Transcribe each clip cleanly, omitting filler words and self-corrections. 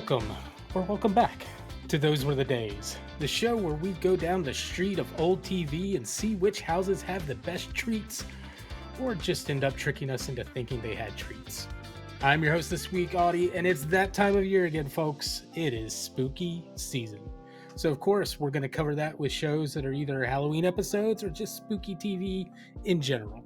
Welcome, or welcome back, to Those Were the Days, the show where we go down the street of old TV and see which houses have the best treats, or just end up tricking us into thinking they had treats. I'm your host this week, Audie, and it's that time of year again, folks. It is spooky season. So, of course, we're going to cover that with shows that are either Halloween episodes or just spooky TV in general.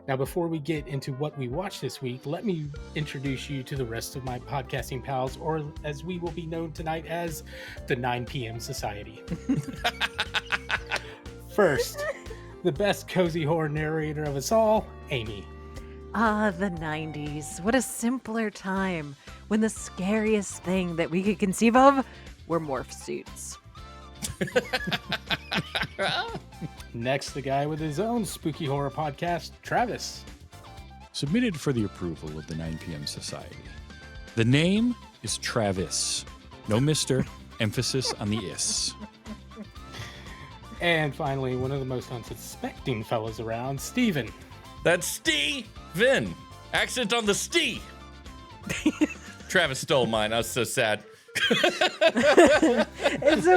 Now, before we get into what we watched this week, let me introduce you to the rest of my podcasting pals, or as we will be known tonight as the 9 p.m. Society. First, the best cozy horror narrator of us all, Amy. Ah, the 90s. What a simpler time when the scariest thing that we could conceive of were morph suits. Next, the guy with his own spooky horror podcast, Travis. Submitted for the approval of the 9 p.m. Society. The name is Travis. No Mr. Emphasis on the is. And finally, one of the most unsuspecting fellas around, Steven. That's Steven. Accent on the Stee. Travis stole mine. I was so sad. It's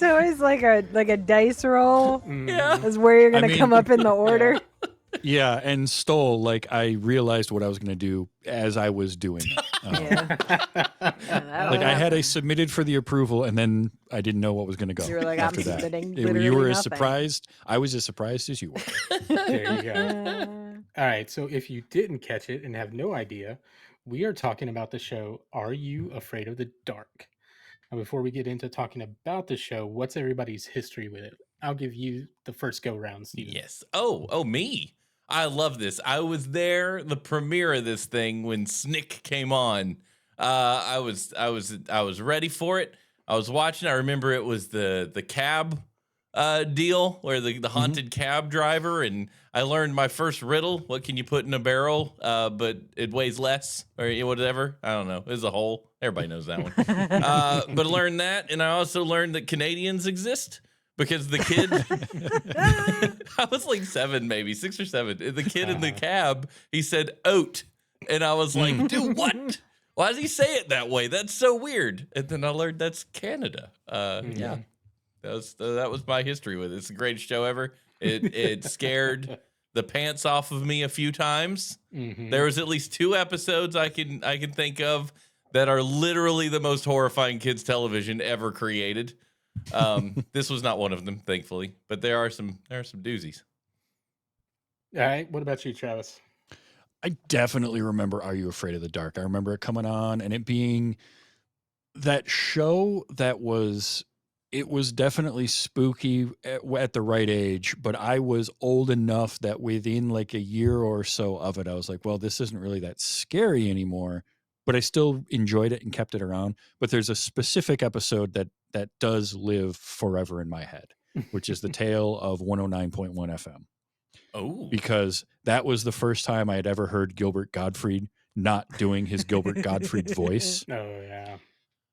always like a dice roll. Yeah. Is where you're gonna come up in the order. Yeah, and stole, like, I realized what I was going to do as I was doing. I had a submitted for the approval, and then I didn't know what was going to go. You were like, after I'm that. submitting You literally were as nothing. surprised. I was as surprised as you were. There you go. All right, so if you didn't catch it and have no idea, we are talking about the show Are You Afraid of the Dark? Now, before we get into talking about the show, what's everybody's history with it? I'll give you the first go round, Steven. Yes. Oh, me. I love this. I was there, the premiere of this thing when SNICK came on. I was ready for it. I was watching. I remember it was the cab deal where the haunted cab driver, and I learned my first riddle. What can you put in a barrel, but it weighs less, or whatever? I don't know. It was a hole. Everybody knows that one. But I learned that, and I also learned that Canadians exist. Because the kid, I was like 7, maybe 6 or 7. The kid in the cab, he said oat. And I was like, dude, what? Why does he say it that way? That's so weird. And then I learned that's Canada. Yeah, that was my history with it. It's the greatest show ever. It scared the pants off of me a few times. Mm-hmm. There was at least 2 episodes I can think of that are literally the most horrifying kids television ever created. This was not one of them, thankfully, but there are some doozies. All right, what about you, Travis? I definitely remember Are You Afraid of the Dark? I remember it coming on and it being that show that was definitely spooky at the right age, but I was old enough that within like a year or so of it, I was like, well, this isn't really that scary anymore, but I still enjoyed it and kept it around. But there's a specific episode that does live forever in my head, which is the tale of 109.1 FM. Oh, Because that was the first time I had ever heard Gilbert Gottfried not doing his Gilbert Gottfried voice. Oh, yeah.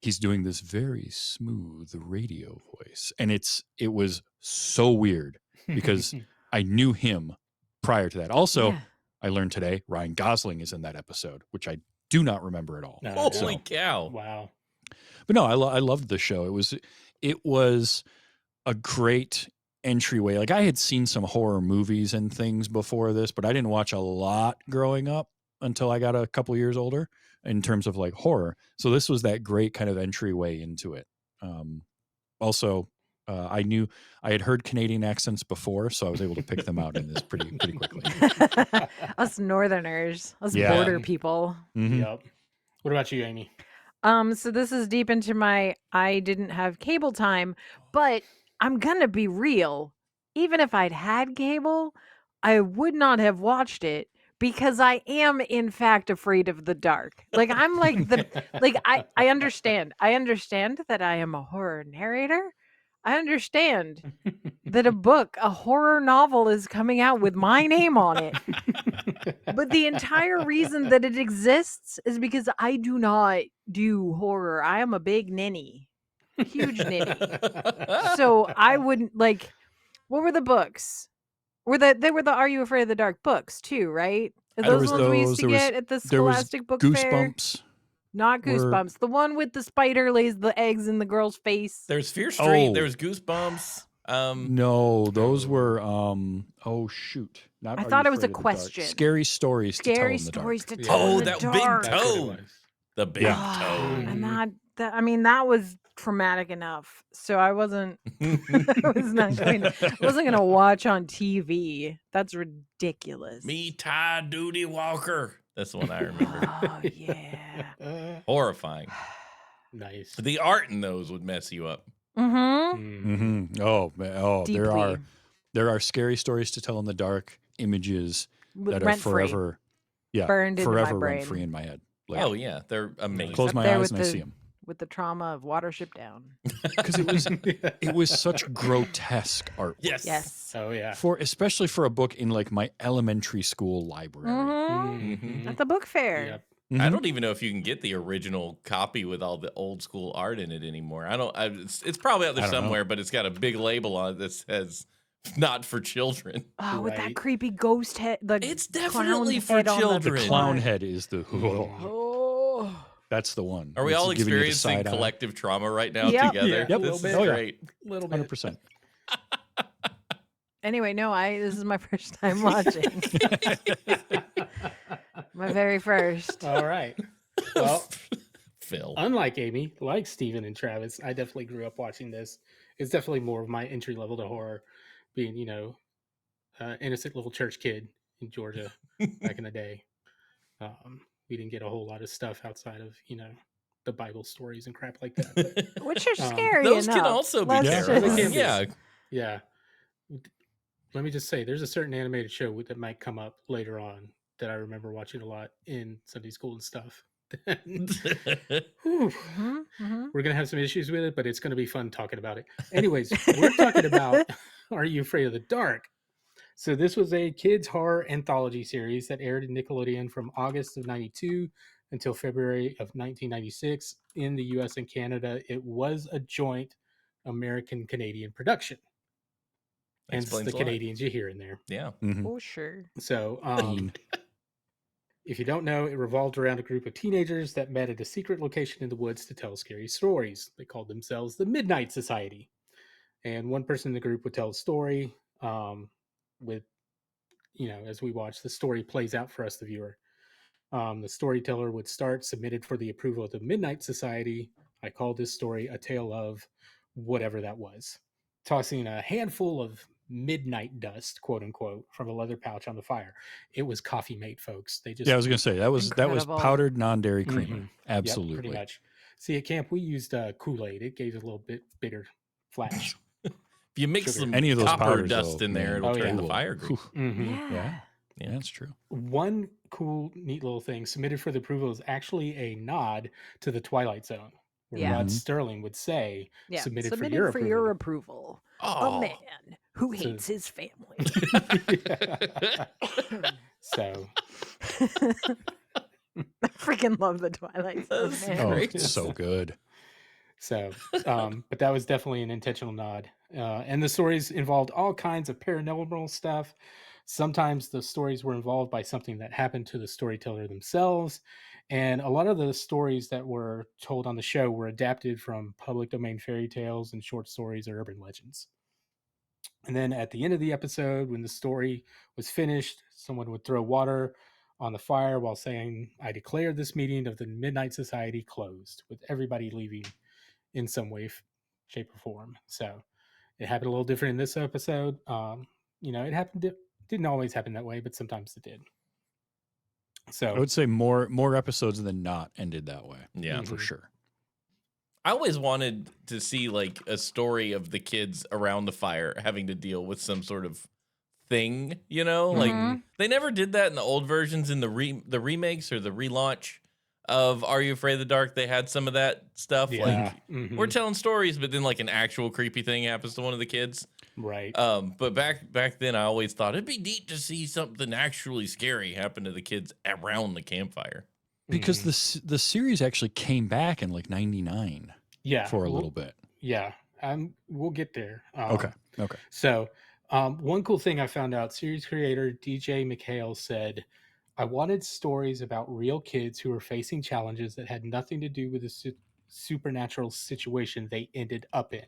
He's doing this very smooth radio voice. And it was so weird because I knew him prior to that. Also, Yeah. I learned today Ryan Gosling is in that episode, which I do not remember at all. No, holy no. cow! Wow. But no, I loved the show. It was a great entryway. Like I had seen some horror movies and things before this, but I didn't watch a lot growing up until I got a couple years older in terms of like horror. So this was that great kind of entryway into it. Also, I knew I had heard Canadian accents before, so I was able to pick them out in this pretty quickly. Us Northerners, us Yeah. border people. Mhm. Yep. What about you, Amy? So this is deep into my I didn't have cable time, but I'm gonna be real. Even if I'd had cable, I would not have watched it because I am in fact afraid of the dark. Like I'm like I understand. I understand that I am a horror narrator. I understand that a horror novel is coming out with my name on it. But the entire reason that it exists is because I do not do horror. I am a big ninny. Huge ninny. So I wouldn't like what were the books? They were the Are You Afraid of the Dark books too, right? Are There those was ones we used those, to there was- get at the there was Scholastic Book Fair? Goosebumps. Not We're- Goosebumps. The one with the spider lays the eggs in the girl's face. There's Fear Street. Oh. There's Goosebumps. No, those No. were oh shoot. Not I Are thought You it was a Afraid of the Dark? question. Scary stories to tell Scary in the dark. stories to Yeah. tell Oh, in the that dark. big That's what it toe. was. The big Yeah. toe. And I mean, that was traumatic enough. So I wasn't. I was not going. I wasn't going to watch on TV. That's ridiculous. Me, Ty Duty Walker. That's the one I remember. Oh yeah. Horrifying. Nice. The art in those would mess you up. Mm-hmm. Mm-hmm. Oh, man. Oh, Deeply. there are scary stories to tell in the dark, images that are Rent-free. forever, Burned into my forever brain. rent free in my head. Like, Oh yeah, they're amazing. close Up my there eyes with and I the- see them With the trauma of Watership Down. because it was such grotesque art. Yes. Yes. Oh yeah. Especially for a book in like my elementary school library. Mm-hmm. Mhm. At the book fair. Yep. I Mhm. don't even know if you can get the original copy with all the old school art in it anymore. It's probably out there I don't know. somewhere, but it's got a big label on it that says "not for children." Oh, with that Right. creepy ghost head. The It's clown definitely for head on the children. The clown front. head is the Oh. that's the one. Are we It's all giving you the experiencing side eye. collective trauma right now Yep. together? Yeah, Yep. a This little is bit. Oh, yeah. great. Little bit. 100%. Anyway, no, this is my first time watching. My very first. All right. Well, Phil. unlike Amy, like Steven and Travis, I definitely grew up watching this. It's definitely more of my entry level to horror, being, innocent little church kid in Georgia back in the day. We didn't get a whole lot of stuff outside of, the Bible stories and crap like that. But Which are Um, scary Those enough. can also be Let's Yeah. terrible. They can be. Yeah. yeah. Let me just say, there's a certain animated show that might come up later on that I remember watching a lot in Sunday school and stuff. Whew. We're going to have some issues with it, but it's going to be fun talking about it. Anyways, we're talking about Are You Afraid of the Dark? So this was a kids horror anthology series that aired in Nickelodeon from August of 92 until February of 1996 in the US and Canada. It was a joint American-Canadian production. Hence Explains the a lot. Canadians you hear in there. Yeah. Mhm. Oh, sure. So Bean. if you don't know, it revolved around a group of teenagers that met at a secret location in the woods to tell scary stories. They called themselves the Midnight Society. And one person in the group would tell a story with, as we watch, the story plays out for us, the viewer. The storyteller would start, submitted for the approval of the Midnight Society. I called this story A Tale of whatever that was. Tossing a handful of midnight dust, quote unquote, from a leather pouch on the fire. It was Coffee Mate, folks. They just Yeah, I was gonna say that was Incredible. powdered non-dairy creamer. Mhm. Yep, Absolutely. pretty much. See, at camp we used Kool-Aid. It gave it a little bit bigger flash. If you mix Sugar. some Any of those copper powders, dust though, in there, man. it'll Oh, turn yeah. the fire green. Mhm. Yeah. Yeah. Yeah. That's true. One cool, neat little thing submitted for the approval is actually a nod to the Twilight Zone, where Yeah. Rod Mhm. Sterling would say, Yeah. submitted for your approval. Oh. A man who So- hates his family. So, I freaking love the Twilight Zone. That's man. Oh, Great. it's so good. so, but that was definitely an intentional nod. And the stories involved all kinds of paranormal stuff. Sometimes the stories were involved by something that happened to the storyteller themselves. And a lot of the stories that were told on the show were adapted from public domain fairy tales and short stories or urban legends. And then at the end of the episode, when the story was finished, someone would throw water on the fire while saying, I declare this meeting of the Midnight Society closed, with everybody leaving in some way, shape, or form. So it happened a little different in this episode. It happened, didn't always happen that way, but sometimes it did. I So, would say more episodes than not ended that way. Yeah. For Mhm. sure. I always wanted to see like a story of the kids around the fire having to deal with some sort of thing, like Mhm. they never did that in the old versions in the remakes or the relaunch of Are You Afraid of the Dark. They had some of that stuff. yeah. Like Mhm. we're telling stories, but then like an actual creepy thing happens to one of the kids. Right. But back then I always thought it'd be neat to see something actually scary happen to the kids around the campfire. Because Mhm. the series actually came back in like 99 yeah, for a we'll- little bit. Yeah, we'll get there. Okay. So, one cool thing I found out, series creator DJ McHale said, I wanted stories about real kids who were facing challenges that had nothing to do with the supernatural situation they ended up in.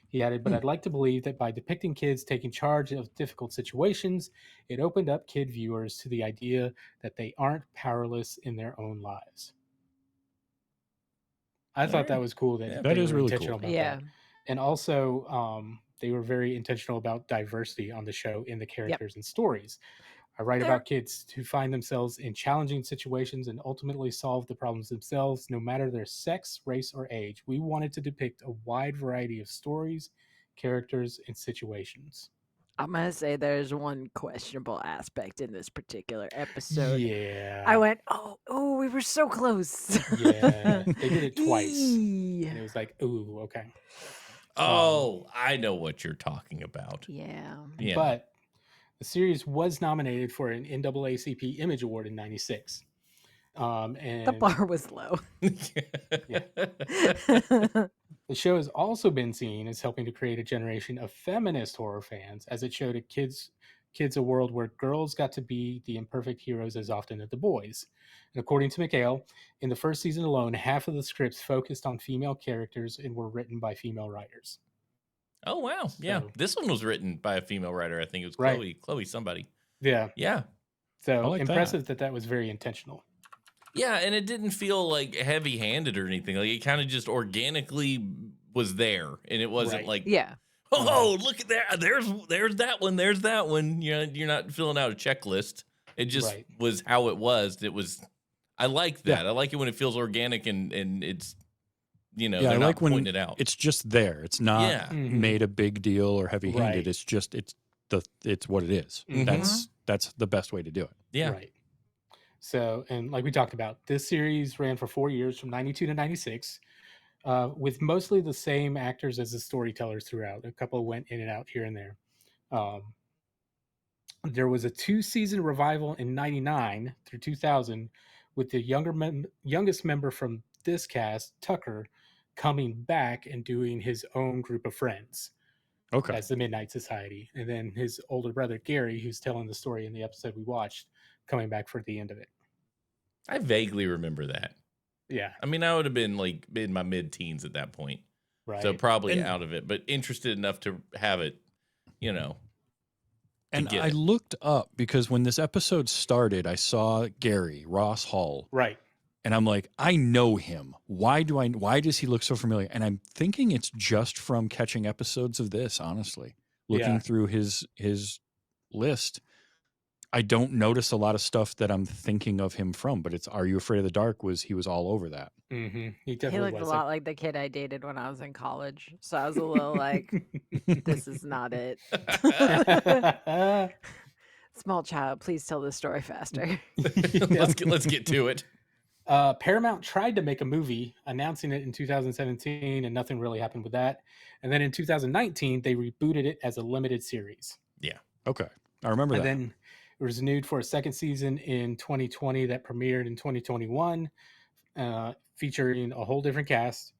He added, but Hmm. I'd like to believe that by depicting kids taking charge of difficult situations, it opened up kid viewers to the idea that they aren't powerless in their own lives. I All thought that right. was cool that Yeah. That they is were really intentional cool. about Yeah. that. And also, they were very intentional about diversity on the show in the Yep. characters and stories. I write There. about kids who find themselves in challenging situations and ultimately solve the problems themselves, no matter their sex, race, or age. We wanted to depict a wide variety of stories, characters, and situations. I'm gonna say there's one questionable aspect in this particular episode. I Yeah. went, oh, we were so close. Yeah. They did it twice. Eee. And it was like, ooh, okay. Oh, I know what you're talking about. Yeah. Yeah. But the series was nominated for an NAACP Image Award in '96. The And bar was low. yeah, the show has also been seen as helping to create a generation of feminist horror fans, as it showed kids a world where girls got to be the imperfect heroes as often as the boys. And according to McHale, in the first season alone, half of the scripts focused on female characters and were written by female writers. Oh wow. Yeah. So, This one was written by a female writer. I think it was right. Chloe somebody. Yeah. Yeah. I So like that. impressive that was very intentional. Yeah, and it didn't feel like heavy-handed or anything. Like it kind of just organically was there, and it wasn't Right. like, Yeah. oh, look at that. There's that one. There's that one. You're not filling out a checklist. It just Right. was how it was. It was. I like Yeah. that. I like it when it feels organic and it's Yeah, they're I not like when pointing it out. it's just there. It's not Yeah. Mhm. made a big deal or heavy-handed. Right. It's just it's what it is. Mhm. That's the best way to do it. Yeah. Right. So, and like we talked about, this series ran for 4 years from '92 to '96, with mostly the same actors as the storytellers throughout. A couple went in and out here and there. Um, there was a 2-season revival in '99 through 2000, with the youngest member from this cast, Tucker, coming back and doing his own group of friends Okay. as the Midnight Society, and then his older brother Gary, who's telling the story in the episode we watched, coming back for the end of it. I vaguely remember that. Yeah, I mean, I would have been like in my mid-teens at that point, right. so probably And- out of it, but interested enough to have it, to And get I it. looked up because when this episode started, I saw Gary Ross Hull, Right. and I'm like, I know him. Why does he look so familiar? And I'm thinking it's just from catching episodes of this, honestly. Looking Yeah. through his list, I don't notice a lot of stuff that I'm thinking of him from, but it's Are You Afraid of the Dark he was all over that. Mm-hmm. He He definitely looked a was. lot like the kid I dated when I was in college. So I was a little like, this is not it. Small child, please tell this story faster. Let's get to it. Paramount tried to make a movie, announcing it in 2017, and nothing really happened with that. And then in 2019, they rebooted it as a limited series. Okay. I remember And that. then it was renewed for a second season in 2020 that premiered in 2021, featuring a whole different cast.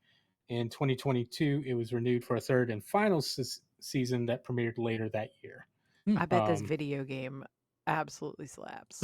In 2022, it was renewed for a third and final season that premiered later that year. I bet this Um, video game absolutely slaps.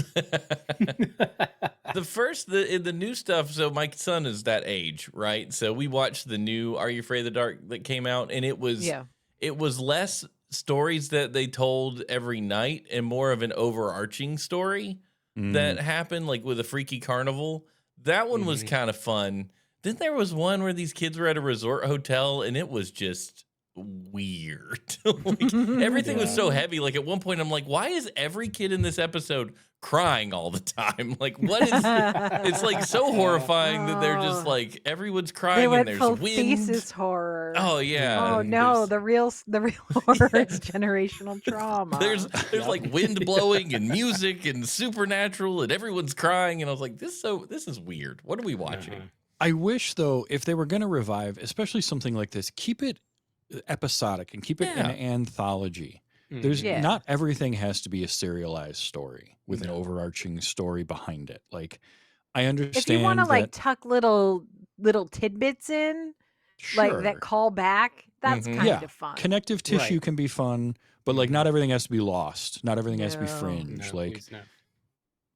The new stuff. So my son is that age, right? So we watched the new Are You Afraid of the Dark that came out, and it was Yeah. less stories that they told every night and more of an overarching story that happened, like with a freaky carnival. That one was Mhm. kind of fun. Then there was one where these kids were at a resort hotel, and it was just weird. Like, everything was so heavy. Like at one point, I'm like, why is every kid in this episode crying all the time? Like, what is? It's like so horrifying that they're just like everyone's They crying and went there's full wind. thesis horror. Oh yeah. Oh and no, there's- the real horror is generational trauma. There's Yep. like wind blowing and music and supernatural and everyone's crying and I was like, this is weird. What are we watching? Uh-huh. I wish, though, if they were going to revive, especially something like this, keep it episodic and keep it an Yeah. anthology. Mhm. There's Yeah. not everything has to be a serialized story with an No. overarching story behind it. Like, I understand If you want to like that- tuck little tidbits in, like that sure, call back, that's Mhm. kind Yeah. of fun. connective tissue Right. can be fun, but like Mhm. not everything has to be lost. Not everything has to be No. fringe. No, like please, no.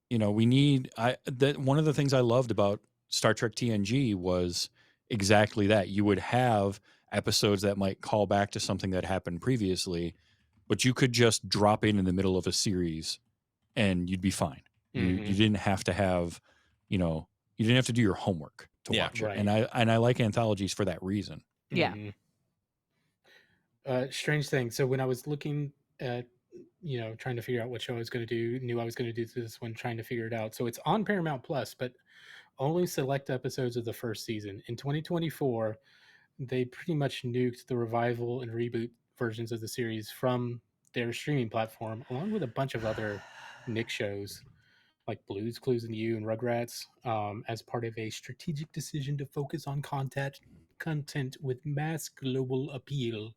we need that one of the things I loved about Star Trek TNG was exactly that. You would have episodes that might call back to something that happened previously, but you could just drop in the middle of a series and you'd be fine. You didn't have to have, you didn't have to do your homework to Yeah, watch it. right. And I like anthologies for that reason. Yeah. Strange thing. So when I was looking at, trying to figure out what show I was going to do, knew I was going to do this one, trying to figure it out. So it's on Paramount Plus, but only select episodes of the first season. In 2024, they pretty much nuked the revival and reboot versions of the series from their streaming platform, along with a bunch of other Nick shows like Blues Clues and You and Rugrats, as part of a strategic decision to focus on content with mass global appeal.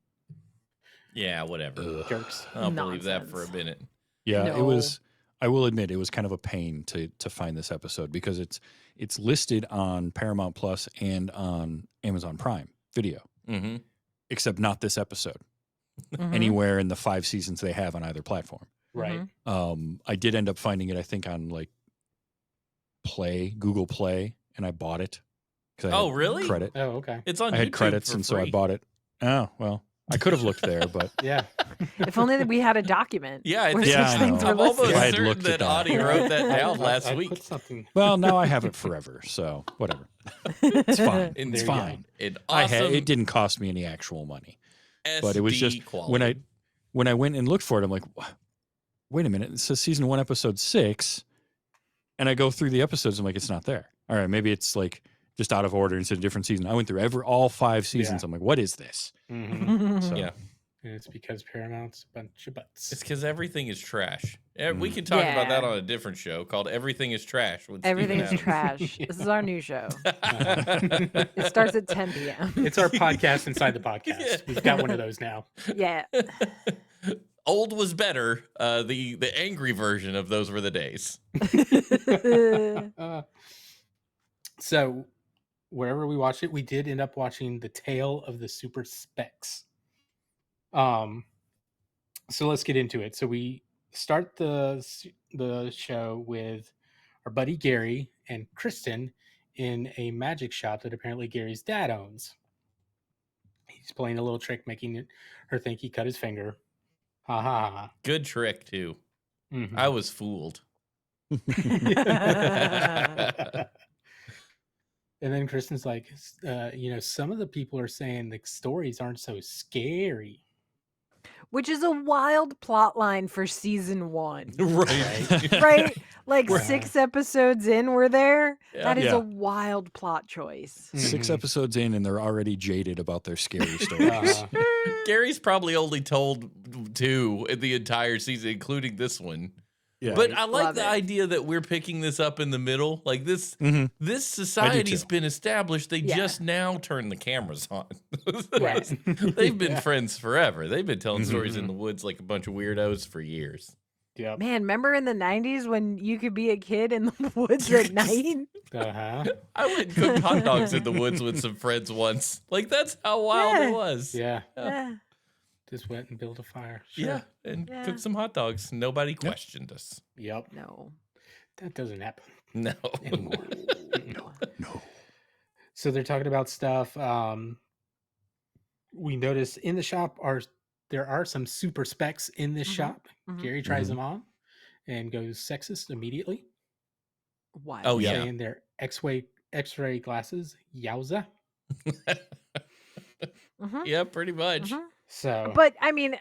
Yeah, whatever. Jerks. I'll believe that for a Nonsense. minute. Yeah, it No. was. I will admit it was kind of a pain to find this episode because it's listed on Paramount Plus and on Amazon Prime Video, Mm-hmm. except not this episode. Mhm. Anywhere in the 5 seasons they have on either platform. Right. Mhm. I did end up finding it, I think, on like Google Play, and I bought it. 'Cause I Oh, had really? Credit. Oh, okay. It's on I had YouTube credits, for and so I free. bought it. Oh well, I could have looked there, but Yeah. If only that we had a document. Yeah, I where think Yeah, such I things know. were I'm almost listed. I had certain looked that at that. Audie wrote that I- down last I week. put something. well, now I have it forever, so whatever. It's fine. And It's there you go. fine. An I awesome had it didn't cost me any actual money, SD but it was just quality. when I went and looked for it, I'm like, wait a minute, it says season 1, episode 6, and I go through the episodes, I'm like, it's not there. All right, maybe it's like just out of order. It's a different season. I went through all 5 seasons. Yeah. I'm like, what is this? So Yeah. And it's because Paramount's a bunch of butts. It's because everything is trash. We can talk about that Yeah. on a different show called Everything is Trash. with Everything is Stephen trash. This is our new show. Adams. It starts at 10 p.m. It's our podcast inside the podcast. Yeah. We've got one of those now. Yeah. Old was better. The angry version of Those Were the Days. So wherever we watched it, we did end up watching The Tale of the Super Specs. So let's get into it. So we start the show with our buddy Gary and Kristen in a magic shop that apparently Gary's dad owns. He's playing a little trick, making her think he cut his finger. Ha ha ha. Good trick, too. Mhm. I was fooled. And then Kristen's like, some of the people are saying the stories aren't so scary. Which is a wild plot line for season 1. Right. Right? Like Right. 6 episodes in, we're there. Yeah. That is Yeah. a wild plot choice. 6 Mhm. episodes in, and they're already jaded about their scary stories. Gary's probably only told 2 in the entire season, including this one. Yeah. But I like Love the it. idea that we're picking this up in the middle. Like this Mhm. society's too. been established. They Yeah. just now turn the cameras on. Right. They've been Yeah. friends forever. They've been telling Mhm. stories in the woods like a bunch of weirdos for years. Yep. Man, remember in the 90s when you could be a kid in the woods at night? Uh-huh. I went and cooked hot dogs in the woods with some friends once. Like that's how wild Yeah. it was. Yeah. Yeah. Just went and built a fire. Sure. Yeah, and Yeah. cooked some hot dogs. Nobody questioned us. Yep. No. That doesn't happen No. anymore. No. So they're talking about stuff. We notice in the shop there are some super specs in this Mhm. shop. Mhm. Gary tries Mhm. them on and goes sexist immediately, Wild. Oh, yeah. saying they're X-ray glasses. Yowza. Mhm. Yeah, pretty much. Mhm. So, But I mean,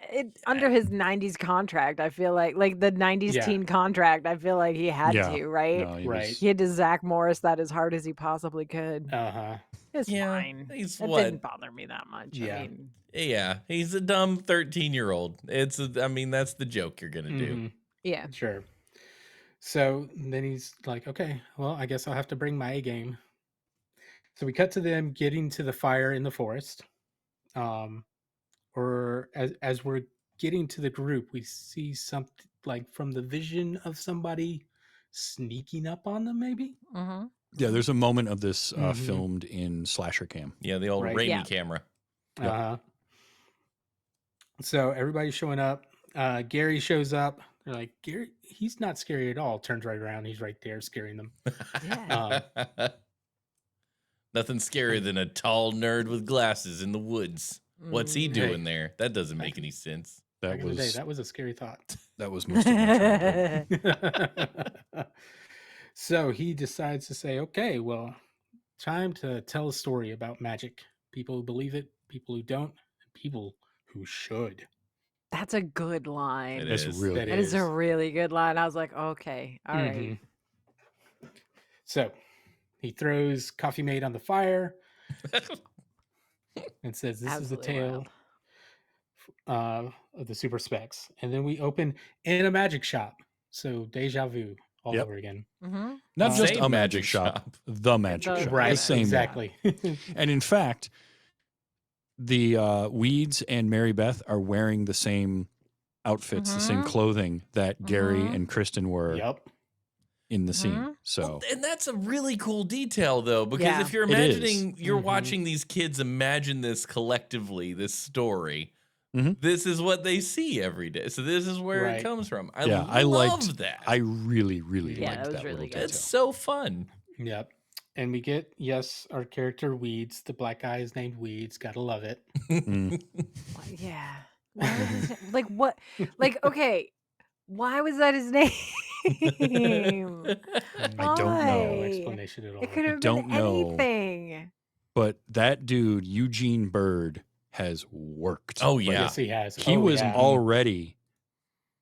under his 90s contract, I feel like the 90s Yeah. teen contract, I feel like he had Yeah. to, right? No, he Right. was- He had to Zach Morris that as hard as he possibly could. uh-huh. It's Yeah, fine. he's It what? didn't bother me that much. Yeah. I mean, Yeah, he's a dumb 13-year-old. That's the joke you're gonna do. Mhm. yeah. Sure. So then he's like, okay, well, I guess I'll have to bring my A game. So we cut to them getting to the fire in the forest. Or as we're getting to the group, we see something like from the vision of somebody sneaking up on them, maybe? Mhm. Yeah, there's a moment of this Mhm. filmed in Slasher Cam. Yeah, the old Right. Raimi Yeah. camera. Yep. So everybody's showing up. Gary shows up. They're like, Gary, he's not scary at all. Turns right around, he's right there scaring them. Yeah. Nothing scarier than a tall nerd with glasses in the woods. What's he Mm. doing there? That doesn't make any sense. Back in the day, that was a scary thought. that was most of my childhood. So he decides to say, okay, well, time to tell a story about magic. People who believe it, people who don't, and people who should. That's a good line. It That's is. really That That is a is. really good line. I was like, okay, all right. Mhm. So he throws Coffee Mate on the fire and says, this is the Absolutely tale wild. of the super specs. And then we open in a magic shop. So deja vu all Yep. over again. Mm-hmm. Not just Same a magic magic shop, shop. the magic The- shop. Right, The same one. exactly. And in fact, the Weeds and Mary Beth are wearing the same outfits, the same Mhm. clothing that Gary Mhm. and Kristen were Yep. in the scene. Mhm. So Well, and that's a really cool detail, though, because Yeah. if you're It is. imagining, you're Mhm. watching these kids imagine this collectively, this story. Mhm. This is what they see every day. So this is where Right. it comes from. I I love liked- that. I really, really Yeah, liked that was that really little good. detail. It's so fun. Yep. And we get, yes, our character Weeds. The black guy is named Weeds. Gotta love it. Mm. Yeah. Why was his name? Like what? Like okay. Why was that his name? I don't No know. Why? explanation at all. It could have don't been know. anything. But that dude, Eugene Bird, has worked. Oh, Like, yeah. Yes, he has. he Oh, was yeah. already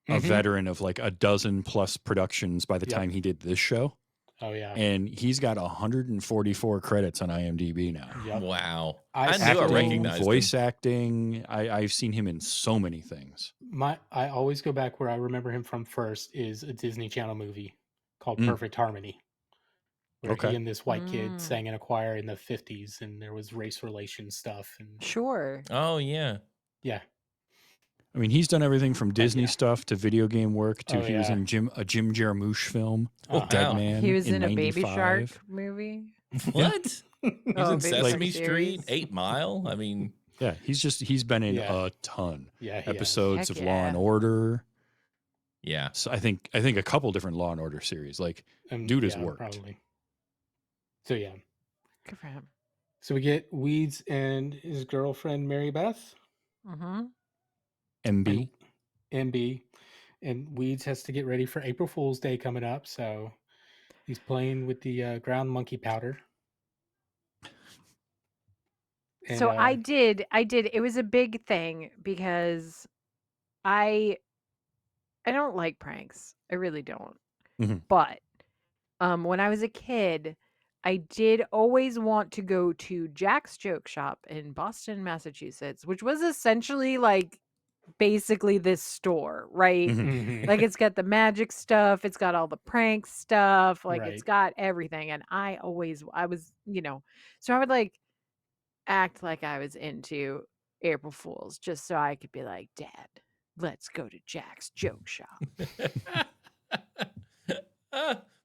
a Mhm. veteran of like a dozen plus productions by the Yep. time he did this show. Oh, yeah. And he's got 144 credits on IMDb now. Yep. Wow. I I knew I acting, recognized voice him. acting. I've seen him in so many things. I always go back where I remember him from first is a Disney Channel movie called Mm. Perfect Harmony, where Okay. he and this white kid Mm. sang in a choir in the 50s, and there was race relation stuff. And Sure. Oh, yeah. yeah, I mean, he's done everything from Disney yeah. stuff to video game work to Oh, he was yeah. in a Jim Jarmusch film, Oh, Uh-huh. Dead wow. Man. He was in a 95. Baby Shark movie. What? He was Oh, in Baby Sesame Shark Street, series. 8 Mile. I mean, Yeah, he's been in Yeah. a ton. Yeah, he has. Episodes Heck of Law and yeah. Order. yeah. So I think a couple different Law and Order series. Like And, dude has yeah, worked. probably. So yeah, Good for him. so we get Weeds and his girlfriend Mary Beth, Mm-hmm. MB. and MB, and Weeds has to get ready for April Fool's Day coming up. So he's playing with the ground monkey powder. And, So I did. It was a big thing because I don't like pranks. I really don't. Mhm. But when I was a kid, I did always want to go to Jack's Joke Shop in Boston, Massachusetts, which was essentially like basically this store, right? Mhm. Mhm. Like it's got the magic stuff, it's got all the prank stuff, like it's Right. got everything. And I was, so I would like act like I was into April Fools just so I could be like, Dad, let's go to Jack's Joke Shop.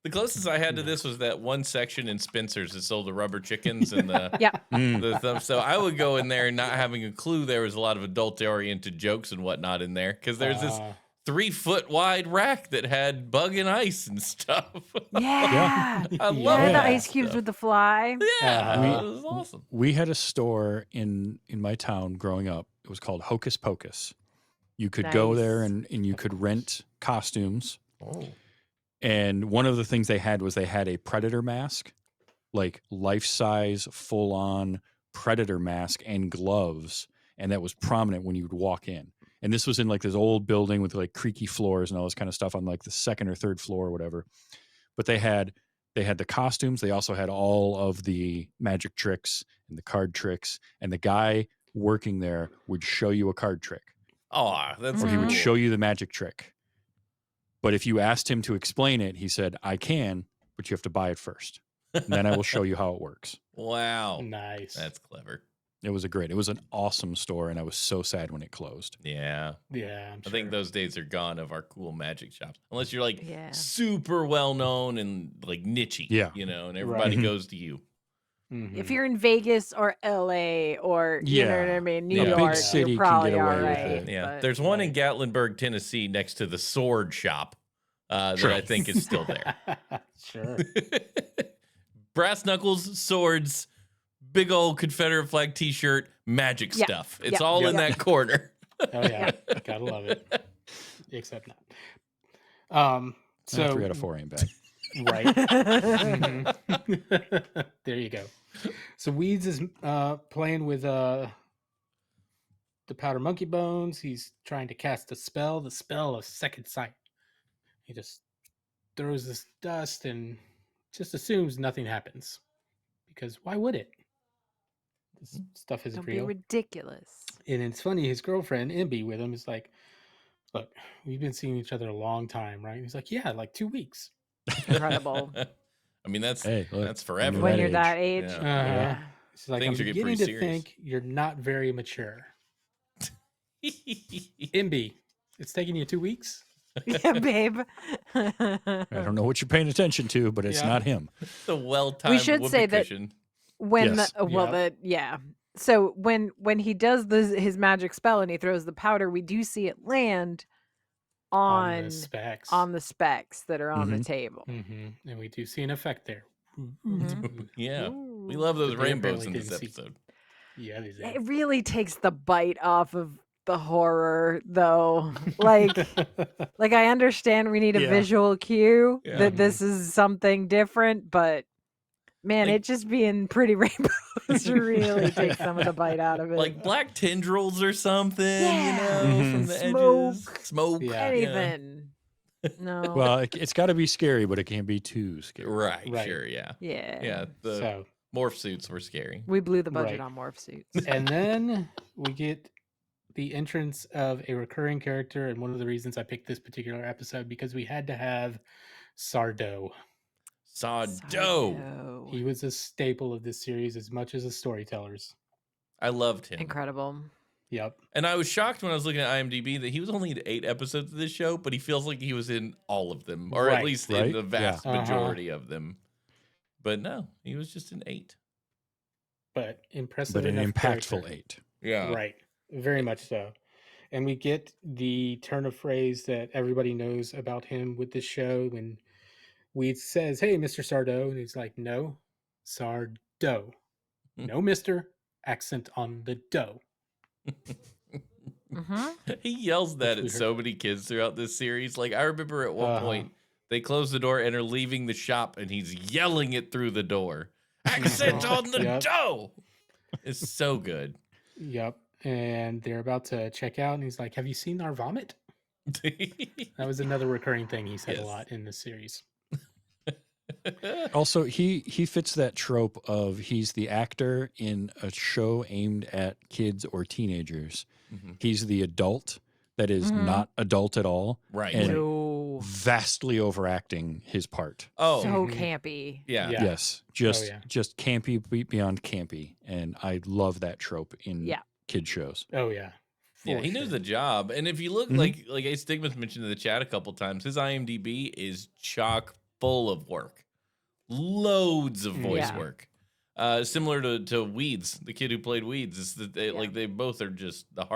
The closest I had to this was that one section in Spencer's that sold the rubber chickens and the Yeah. Mm. the thumb. So I would go in there not having a clue there was a lot of adult-oriented jokes and whatnot in there because there's this 3-foot wide rack that had bug and ice and stuff. Yeah. I love Yeah, the that ice cubes stuff. with the fly. Yeah, We- it was awesome. We had a store in my town growing up. It was called Hocus Pocus. You could go there Nice. and you could rent costumes. Oh. And one of the things they had was they had a predator mask, like life-size, full-on predator mask and gloves, and that was prominent when you would walk in. And this was in like this old building with like creaky floors and all this kind of stuff on like the second or third floor or whatever. But they had the costumes. They also had all of the magic tricks and the card tricks. And the guy working there would show you a card trick, Oh, that's or he would Mhm. show you the magic trick. But if you asked him to explain it, he said, "I can, but you have to buy it first, and then I will show you how it works." Wow. Nice. That's clever. It was an awesome store, and I was so sad when it closed. Yeah. Yeah, I'm I think sure. those days are gone of our cool magic shops. Unless you're like Yeah. super well known and like nichey. Yeah. You know, and everybody Right. goes to you. If Mhm. you're in Vegas or LA or you know what I Yeah. mean, New Yeah, A big York, city you're can probably get all away with right. it. Yeah, But there's one in Right. Gatlinburg, Tennessee, next to the sword shop that I think is still there. Sure. Brass knuckles, swords, big old Confederate flag T-shirt, magic Yeah, stuff. It's yeah, all in Yep. that corner. Oh yeah. Gotta love it. Except not. Um. 3 So out of 4 ain't bad. right. Mhm. There you go. So Weeds is playing with the powder monkey bones. He's trying to cast the spell of second sight. He just throws this dust and just assumes nothing happens. Because why would it? This stuff isn't Don't be real. ridiculous. And it's funny, his girlfriend, Imby, with him is like, look, we've been seeing each other a long time, right? He's like, yeah, like 2 weeks. Incredible. I mean, that's Hey, look, that's when forever. When that you're that age. age, Yeah. yeah. She's like, Things I'm are getting beginning pretty to serious. think you're not very mature. Imby, it's taking you 2 weeks? Yeah, babe. I don't know what you're paying attention to, but it's Yeah. not him. The well-timed We should whoopee say that cushion. when Yes. so when he does his magic spell and he throws the powder, we do see it land On the on specs. the specs that are on the Mhm. table. And we do see an effect there. Mhm. Yeah, we Ooh. love those But they rainbows apparently in this didn't see. episode. Yeah, they It did. really takes the bite off of the horror though. Like I understand we need a Yeah. visual cue Yeah. that this is something different, but man, Like- it just being pretty rainbows really takes some of the bite out of it. Like black tendrils or something, you know, Mhm. from the Smoke. edges. Smoke. Yeah. Anything. No. Well, it's got to be scary, but it can't be too scary. Right, Right. sure, yeah. yeah. Yeah, the So, morph suits were scary. We blew the budget Right. on morph suits. and then we get the entrance of a recurring character, and one of the reasons I picked this particular episode because we had to have Sardo. Sardo. He was a staple of this series as much as the storytellers. I loved him. Incredible. Yep. And I was shocked when I was looking at IMDb that he was only in 8 episodes of this show, but he feels like he was in all of them, or at Right. least Right? in the vast Yeah. majority of them. But no, he was just in 8. But impressive. But an enough impactful character. 8. Yeah. Right. Very much so. And we get the turn of phrase that everybody knows about him with this show when Weed says, "Hey, Mr. Sardo," and he's like, "No, Sardo. No, Mister. Accent on the dough." Mm-hmm. He yells that Which we at so many kids throughout this series. Like, I remember at one Uh-huh. point, they close the door and are leaving the shop, and he's yelling it through the door. Accent on the Yep. dough! It's so good. Yep. And they're about to check out, and he's like, "Have you seen our vomit?" That was another recurring thing he said Yes. a lot in this series. Also, he fits that trope of he's the actor in a show aimed at kids or teenagers. Mhm. He's the adult that is Mhm. not adult at all, Right. And- No. vastly overacting his part. Oh, So Mhm. campy. yeah. Yeah. Yes, just yeah. just campy beyond campy, and I love that trope in Yeah. kid shows. Oh yeah. Yeah, For he knew sure. the job. And if you look Mhm. like Ace Stigma's mentioned in the chat a couple times, his IMDb is chock full of work. Loads of voice Yeah. work. Similar to Weeds, the kid who played Weeds, is that they, Yeah. like they both are just the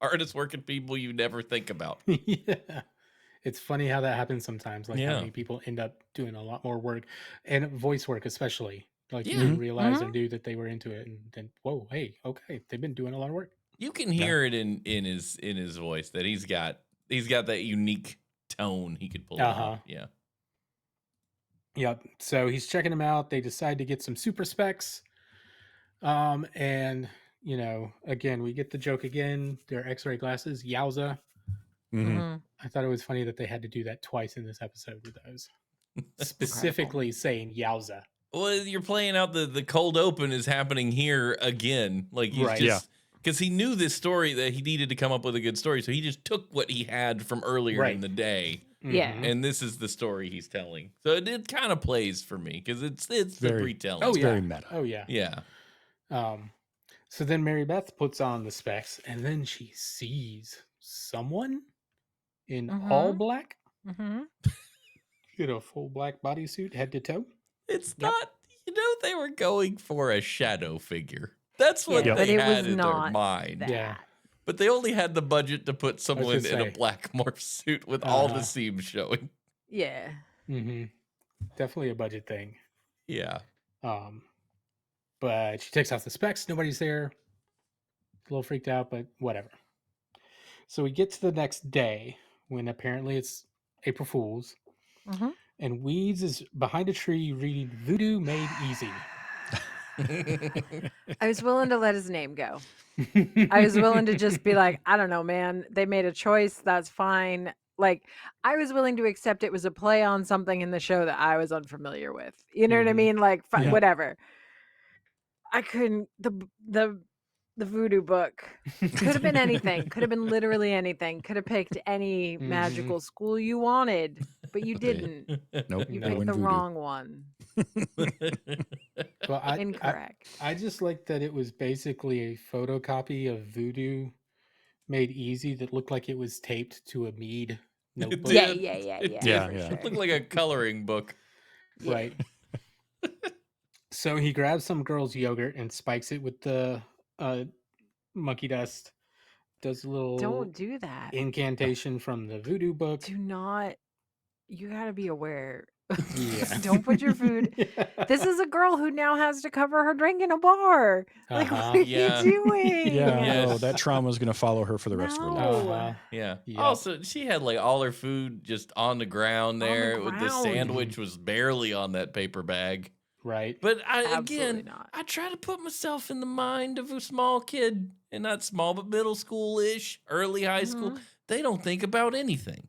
hardest working people you never think about. Yeah. It's funny how that happens sometimes. Like Yeah. how many people end up doing a lot more work and voice work, especially. Like you Yeah. didn't realize or Mhm. knew that they were into it, and then whoa, hey, okay, they've been doing a lot of work. You can hear it in his voice that he's got that unique tone he could pull Uh-huh. out. Yeah. Yep. So he's checking them out. They decide to get some super specs. And you know, again, we get the joke again. Their X-ray glasses, yowza. Mhm. Mhm. I thought it was funny that they had to do that twice in this episode with those. Specifically saying yowza. Well, you're playing out the cold open is happening here again. Like he's Right. just because he knew this story that he needed to come up with a good story, so he just took what he had from earlier Right. in the day, Yeah. Mhm. and this is the story he's telling. So it kind of plays for me because it's the Very- retelling. Oh It's yeah. very meta. Oh yeah. Yeah. So then Mary Beth puts on the specs, and then she sees someone in all Mhm. black, Mm-hmm. in a full black bodysuit, head to toe. It's Yep. not. You know, they were going for a shadow figure. That's what Yeah, they but it was had in their not mind. that. Yeah. But they only had the budget to put someone gonna in a say. black morph suit with all the Uh-huh. seams showing. Yeah. Mm-hmm. Definitely a budget thing. Yeah. But she takes off the specs. Nobody's there. A little freaked out, but whatever. So we get to the next day when apparently it's April Fool's, Mm-hmm. and Weeds is behind a tree reading Voodoo Made Easy. I was willing to let his name go. I was willing to just be like, I don't know, man. They made a choice. That's fine. Like, I was willing to accept it was a play on something in the show that I was unfamiliar with. You know what I Mhm. mean? Like, Yeah. whatever. I couldn't. The voodoo book could have been anything. Could have been literally anything. Could have picked any Mhm. magical school you wanted, but you didn't. Nope. You No. picked Going the voodoo. wrong one. Well, Incorrect. I just like that it was basically a photocopy of Voodoo Made Easy that looked like it was taped to a Mead notebook. Yeah, did. yeah, It yeah. did. Yeah, for yeah. sure. It looked like a coloring book. Yeah. Right. So he grabs some girl's yogurt and spikes it with the monkey dust. Does a little Don't do that. incantation from the voodoo book. Do not. You got to be aware. Yeah. Don't put your food. This is a girl who now has to cover her drink in a bar. Like, Uh-huh. what are Yeah. you doing? Yeah, Yes. no, that trauma is going to follow her for the rest of her life. No. Uh-huh. Yeah. Yep. Also, she had like all her food just on the ground the there. With the ground. sandwich was barely on that paper bag. Right. But Absolutely again, not. I try to put myself in the mind of a small kid, and not small, but middle school-ish, early high school. Mhm. They don't think about anything.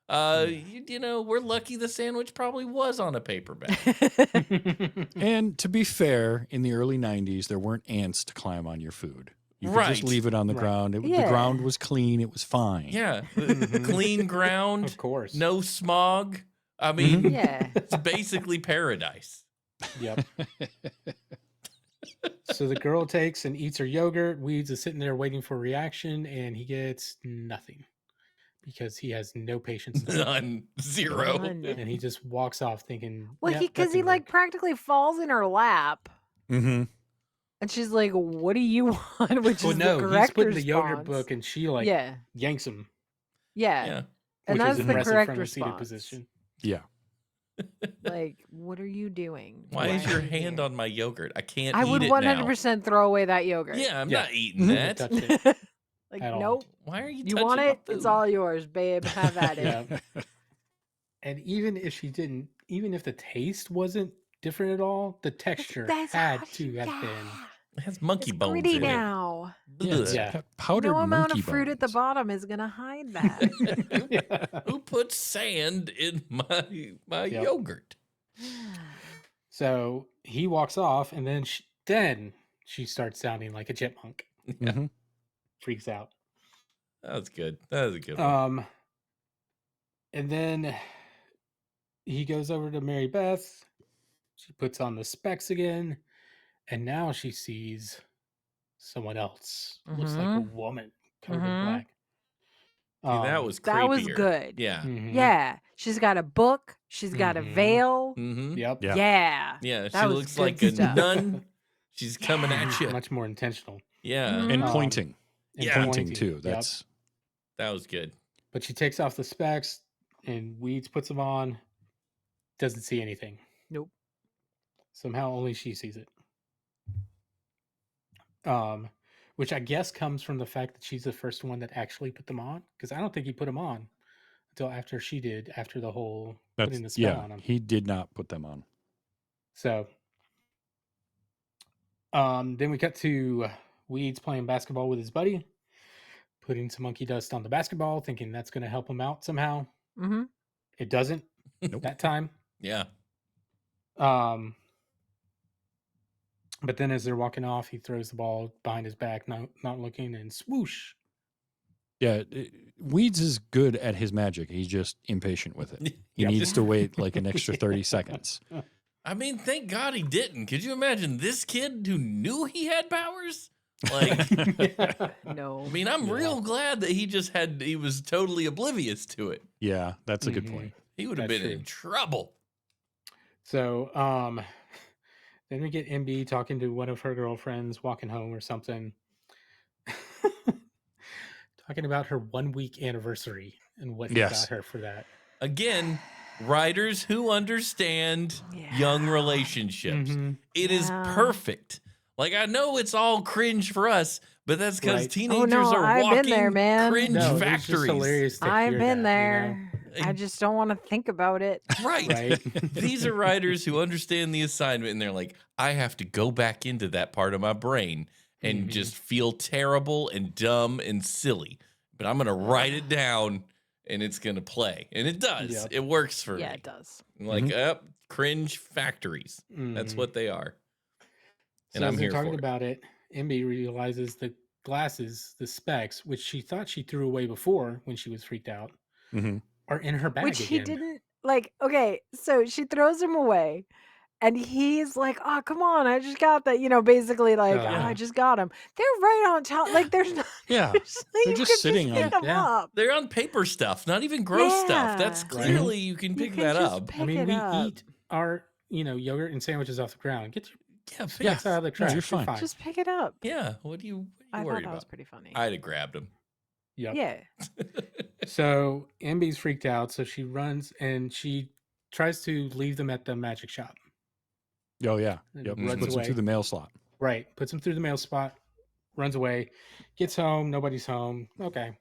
You know, we're lucky the sandwich probably was on a paper bag. And to be fair, in the early 90s, there weren't ants to climb on your food. You could just Right. leave it on the Right. ground. The Yeah. ground was clean. It was fine. Yeah, Mhm. clean ground, Of course. no smog. I mean, Yeah. it's basically paradise. Yep. So the girl takes and eats her yogurt. Weeds is sitting there waiting for a reaction, and he gets nothing because he has no patience. None, zero. None. And he just walks off thinking, Well, "Yep, because that he didn't like work." practically falls in her lap, Mm-hmm. and she's like, "What do you want?" Which Well, is no, the he's correct putting response. the yogurt book, and she like yeah, yanks him, yeah, Yeah. and which that's is the impressive correct from a seated response. position. Yeah. Like, what are you doing? Why is your are you hand here? on my yogurt? I can't I eat would it 100% throw away that yogurt. now. Yeah, I'm Yeah. not eating Can't that. touch it. Like, At all. nope. Why are you You touching want my it? food? It's all yours, babe. Have at it. Yeah. And even if she didn't, even if the taste wasn't different at all, the texture That's had how to you- have yeah. been. It has monkey It's bones gritty in it. now. Yeah, it's Yeah. got powdered No amount monkey of fruit at the bones. bottom is gonna hide that. Yeah. Who put sand in my Yep. yogurt? So he walks off, and then she starts sounding like a chipmunk. Mhm. Freaks out. That was good. That was a good one. And then he goes over to Mary Beth. She puts on the specs again, and now she sees someone else. Looks like a woman covered in Mhm. black. See, that was creepier. That was good. Yeah. Mhm. Yeah, she's got a book. She's got a Mhm. veil. Mm-hmm. Yep. Yeah. Yeah. Yeah. That She was looks good like a stuff. nun. She's coming at you. Much more intentional. Yeah. Mhm. And Um, pointing. And Yeah. Pointing too. Yep. That's That was good. But she takes off the specs, and Weeds puts them on. Doesn't see anything. Nope. Somehow only she sees it. Which I guess comes from the fact that she's the first one that actually put them on. Because I don't think he put them on until after she did, after the whole putting the that's spell yeah. on him. He did not put them on. So then we cut to Weeds playing basketball with his buddy, putting some monkey dust on the basketball, thinking that's going to help him out somehow. Mm-hmm. It doesn't Nope. that time. Yeah. But then as they're walking off, he throws the ball behind his back, not looking, and swoosh. Yeah, Weeds is good at his magic. He's just impatient with it. He Yep. needs to wait like an extra 30 seconds. I mean, thank God he didn't. Could you imagine this kid who knew he had powers? Like, No. I mean, I'm Yeah. real glad that he was totally oblivious to it. Yeah, that's a good Mhm. point. He would have That's been in true. trouble. So Then we get MB talking to one of her girlfriends walking home or something. Talking about her 1 week anniversary and what he Yes. got her for that. Again, writers who understand young Yeah. relationships. Mhm. It is Yeah. perfect. Like, I know it's all cringe for us, but that's because Right. teenagers Oh, no, are I've walking been there, man. cringe No, it was just factories. hilarious to I've hear been that, there. I And- just don't want to think about it. Right. Right. These are writers who understand the assignment and they're like, I have to go back into that part of my brain and Mhm. just feel terrible and dumb and silly. But I'm going to write it down and it's going to play. And it does. Yep. It works for Yeah, me. it does. I'm like, cringe factories. That's Mhm. what they are. And So I'm as they're here talking for it. about it, MB realizes the glasses, the specs, which she thought she threw away before when she was freaked out, hmm are in her bag Which he again. didn't like. Okay, so she throws him away. And he's like, "Oh, come on! I just got that." Basically like, "Oh, Yeah. I just got him." They're right on top. Like, there's not. Yeah. They're They're just sitting pick on- them Yeah. up. They're on paper stuff, not even gross stuff. That's Yeah. clearly you can You pick can that just up. pick I mean, it we up. eat our, yogurt and sandwiches off the ground. Get your Yeah, pick Yeah. specs out of the No, trash. you're fine. Just pick it up. Yeah, what are you I thought worried that was about? pretty funny. I'd have grabbed him. Yep. Yeah. So MB's freaked out, so she runs and she tries to leave them at the magic shop. Oh yeah. And Yep. runs Puts them away. through the mail slot. Right. Puts them through the mail spot, runs away, gets home, nobody's home. Okay.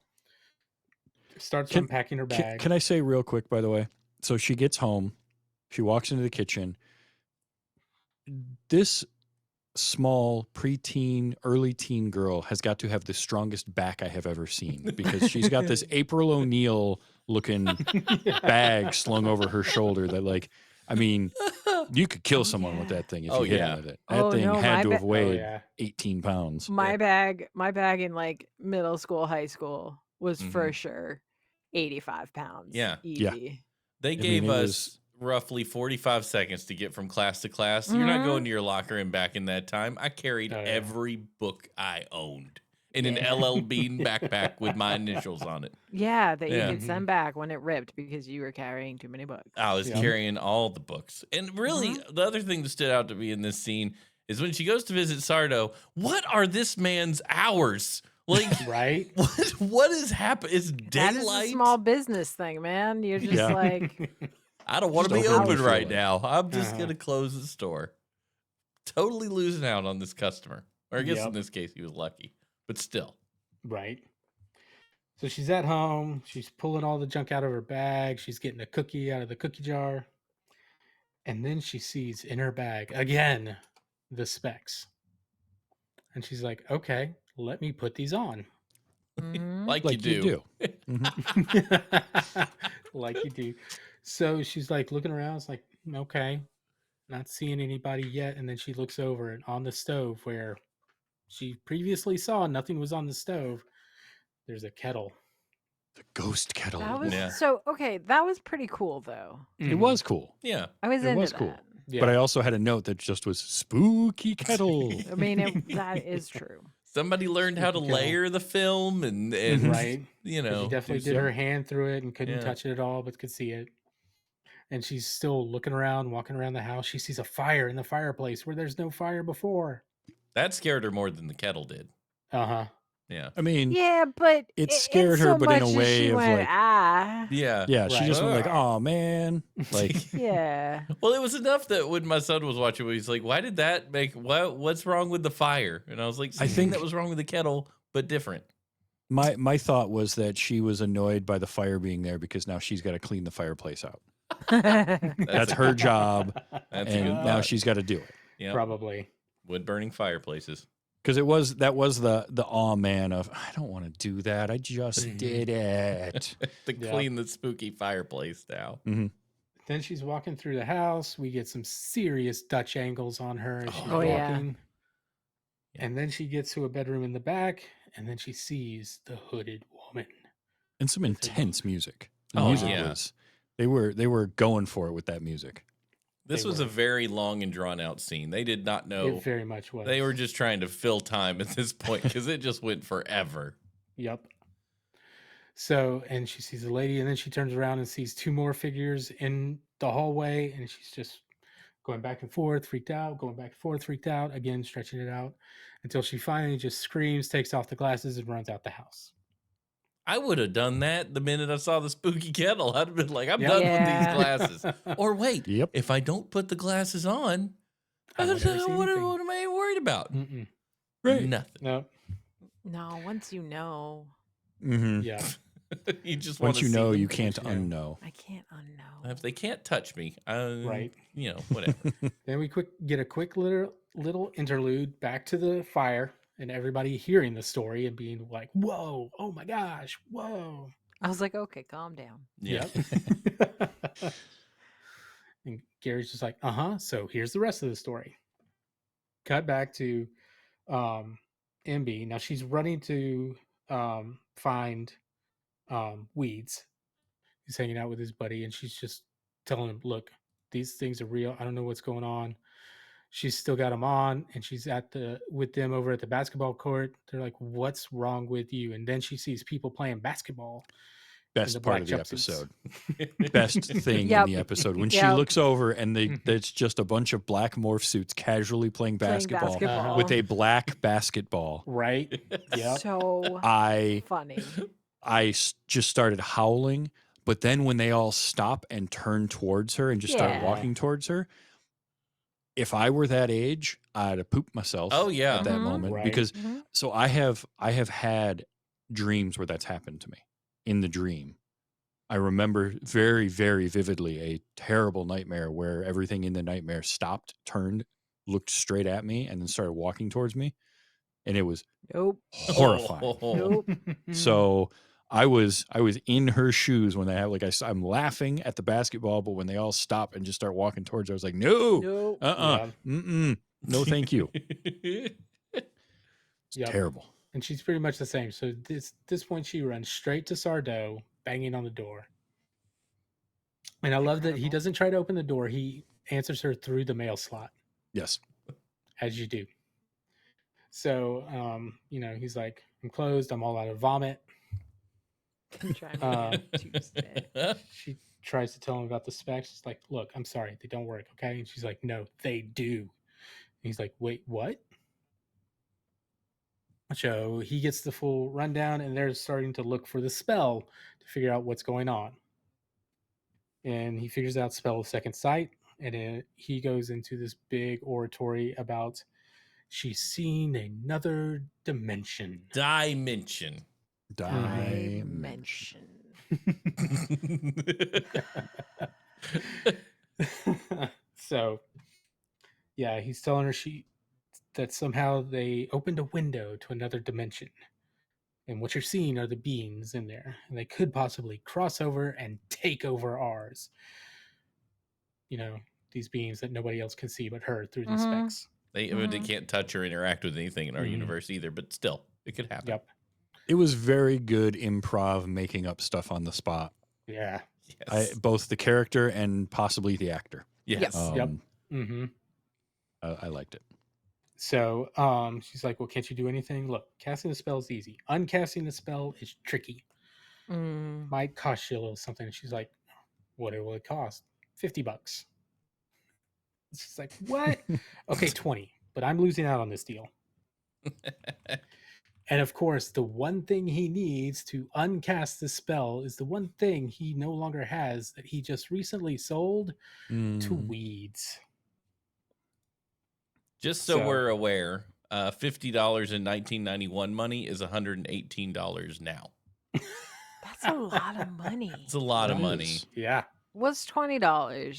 Starts Can- unpacking her bag. Can I say real quick, by the way? So she gets home, she walks into the kitchen. This small preteen, early teen girl has got to have the strongest back I have ever seen because she's got this April O'Neil looking bag slung over her shoulder that, like, I mean, you could kill someone with that thing if Oh, you hit yeah. him with it. That Oh, thing no, had my to have ba- Oh, weighed yeah. 18 pounds. My bag in like middle school, high school was for Mhm. sure 85 pounds. Yeah. Yeah. Easy. They mean, gave it us was- roughly 45 seconds to get from class to class. You're not Mhm. going to your locker and back in that time. I carried Oh, yeah. every book I owned in an Yeah. LL Bean backpack with my initials on it. Yeah, that Yeah. you could send back when it ripped because you were carrying too many books. I was Yeah. carrying all the books. And really, the other thing that stood out to me in this scene is when she goes to visit Sardo, what are this man's hours? Like, Right? what is happening? It's That is a daylight. small business thing, man. You're just Yeah. like, I don't want to Just be over open right refueling. now. I'm just Uh-huh. going to close the store. Totally losing out on this customer. Or I guess in Yep. this case, he was lucky. But still. Right. So she's at home. She's pulling all the junk out of her bag. She's getting a cookie out of the cookie jar. And then she sees in her bag again the specs. And she's like, okay, let me put these on. mhm. Like, Like you do. Mhm. Like you do. So she's like looking around. It's like, okay, not seeing anybody yet. And then she looks over and on the stove where she previously saw nothing was on the stove. There's a kettle. The ghost kettle. That was Yeah. so okay. That was pretty cool, though. It was cool. Yeah. I was It into was that. cool. Yeah. But I also had a note that just was spooky kettle. I mean, that is true. Somebody learned how to Okay. layer the film and Right. you 'Cause know. she definitely do did her hand through it and couldn't Yeah. touch it at all, but could see it. And she's still looking around, walking around the house. She sees a fire in the fireplace where there's no fire before. That scared her more than the kettle did. Uh-huh. Yeah. I mean, Yeah, but It in scared her, so but in a much as way she of, went, like- Yeah. yeah, she Right. just went like, Ugh. oh man. Like, yeah. Well, it was enough that when my son was watching, he's like, "Why did that make? What's wrong with the fire?" And I was like, I "Same thing think- that was wrong with the kettle, but different." my thought was that she was annoyed by the fire being there because now she's got to clean the fireplace out. That's a her good- job, That's a and good now thought. she's got to do it. Yeah. Probably. Wood burning fireplaces. Because that was the awe man of, I don't want to do that. I just Mhm. did it. To Yeah. clean the spooky fireplace now. Then she's walking through the house. We get some serious Dutch angles on her as she's Oh, yeah. walking. And then she gets to a bedroom in the back, and then she sees the hooded woman. And some intense music. The Oh, music yeah. was they were going for it with that music. This They was were. a very long and drawn out scene. They did not know. It very much was. They were just trying to fill time at this point because it just went forever. Yep. So, and she sees a lady, and then she turns around and sees two more figures in the hallway, and she's just going back and forth, freaked out, going back and forth, freaked out, again, stretching it out until she finally just screams, takes off the glasses, and runs out the house. I would have done that the minute I saw the spooky kettle. I'd have been like, I'm Yep. done with these Yeah. glasses. Or wait, Yep. if I don't put the glasses on, I won't ever see what anything. am I worried about? Mm-mm. Right. Nothing. No. No, once you know, Mm-hmm. Yeah. You just Once want to you see know, them. you can't you know. unknow. I can't unknow. If they can't touch me, Right. You know, whatever. Then we get a quick little interlude back to the fire and everybody hearing the story and being like, whoa, oh my gosh, whoa. I was like, okay, calm down. Yeah. Yep. And Gary's just like, so here's the rest of the story. Cut back to MB. Now she's running to find Weeds. He's hanging out with his buddy, and she's just telling him, look, these things are real. I don't know what's going on. She's still got them on, and she's with them over at the basketball court. They're like, what's wrong with you? And then she sees people playing basketball. Best part black of the jumpsuits. episode. Best thing Yep. in the episode. When she Yep. looks over and Mhm. it's just a bunch of black morph suits casually playing basketball, basketball. with a black basketball. Right? Yep. So I funny. just started howling, but then when they all stop and turn towards her and just start Yeah. walking towards her, if I were that age, I'd have pooped myself. Oh, yeah. At that Mhm. moment, Right. because Mhm. so I have had dreams where that's happened to me. In the dream, I remember very, very vividly a terrible nightmare where everything in the nightmare stopped, turned, looked straight at me, and then started walking towards me, and it was Nope. horrifying. Nope. So I was in her shoes when they have I'm laughing at the basketball, but when they all stop and just start walking towards her, I was like, no, Nope. no, thank you. It's Yep. terrible. And she's pretty much the same. So this point, she runs straight to Sardo, banging on the door. And I love that he Incredible. doesn't try to open the door. He answers her through the mail slot, Yes. as you do. So, he's like, I'm closed. I'm all out of vomit. I'm trying Uh, to Tuesday. She tries to tell him about the specs. She's like, look, I'm sorry. They don't work. Okay. And she's like, no, they do. And he's like, wait, what? So he gets the full rundown, and they're starting to look for the spell to figure out what's going on. And he figures out spell of second sight, and he goes into this big oratory about she's seen another dimension. Dimension. Dimension. So, yeah, he's telling her that somehow they opened a window to another dimension. And what you're seeing are the beings in there. And they could possibly cross over and take over ours. These beings that nobody else can see but her through these Mhm. specs. They can't touch or interact with anything in our Mhm. universe either, but still, it could happen. Yep. It was very good improv, making up stuff on the spot. Yeah. Yes. Both the character and possibly the actor. Yes. Yep. Mm-hmm. I liked it. So she's like, well, can't you do anything? Look, casting the spell is easy. Uncasting the spell is tricky. Mm. Might cost you a little something. And she's like, what will it cost? $50. She's like, what? Okay, 20. But I'm losing out on this deal. And of course, the one thing he needs to uncast the spell is the one thing he no longer has that he just recently sold to Mm. Weeds. Just so So- we're aware, $50 in 1991 money is $118 now. That's a lot of money. It's a lot of That money. is- Yeah. What's $20?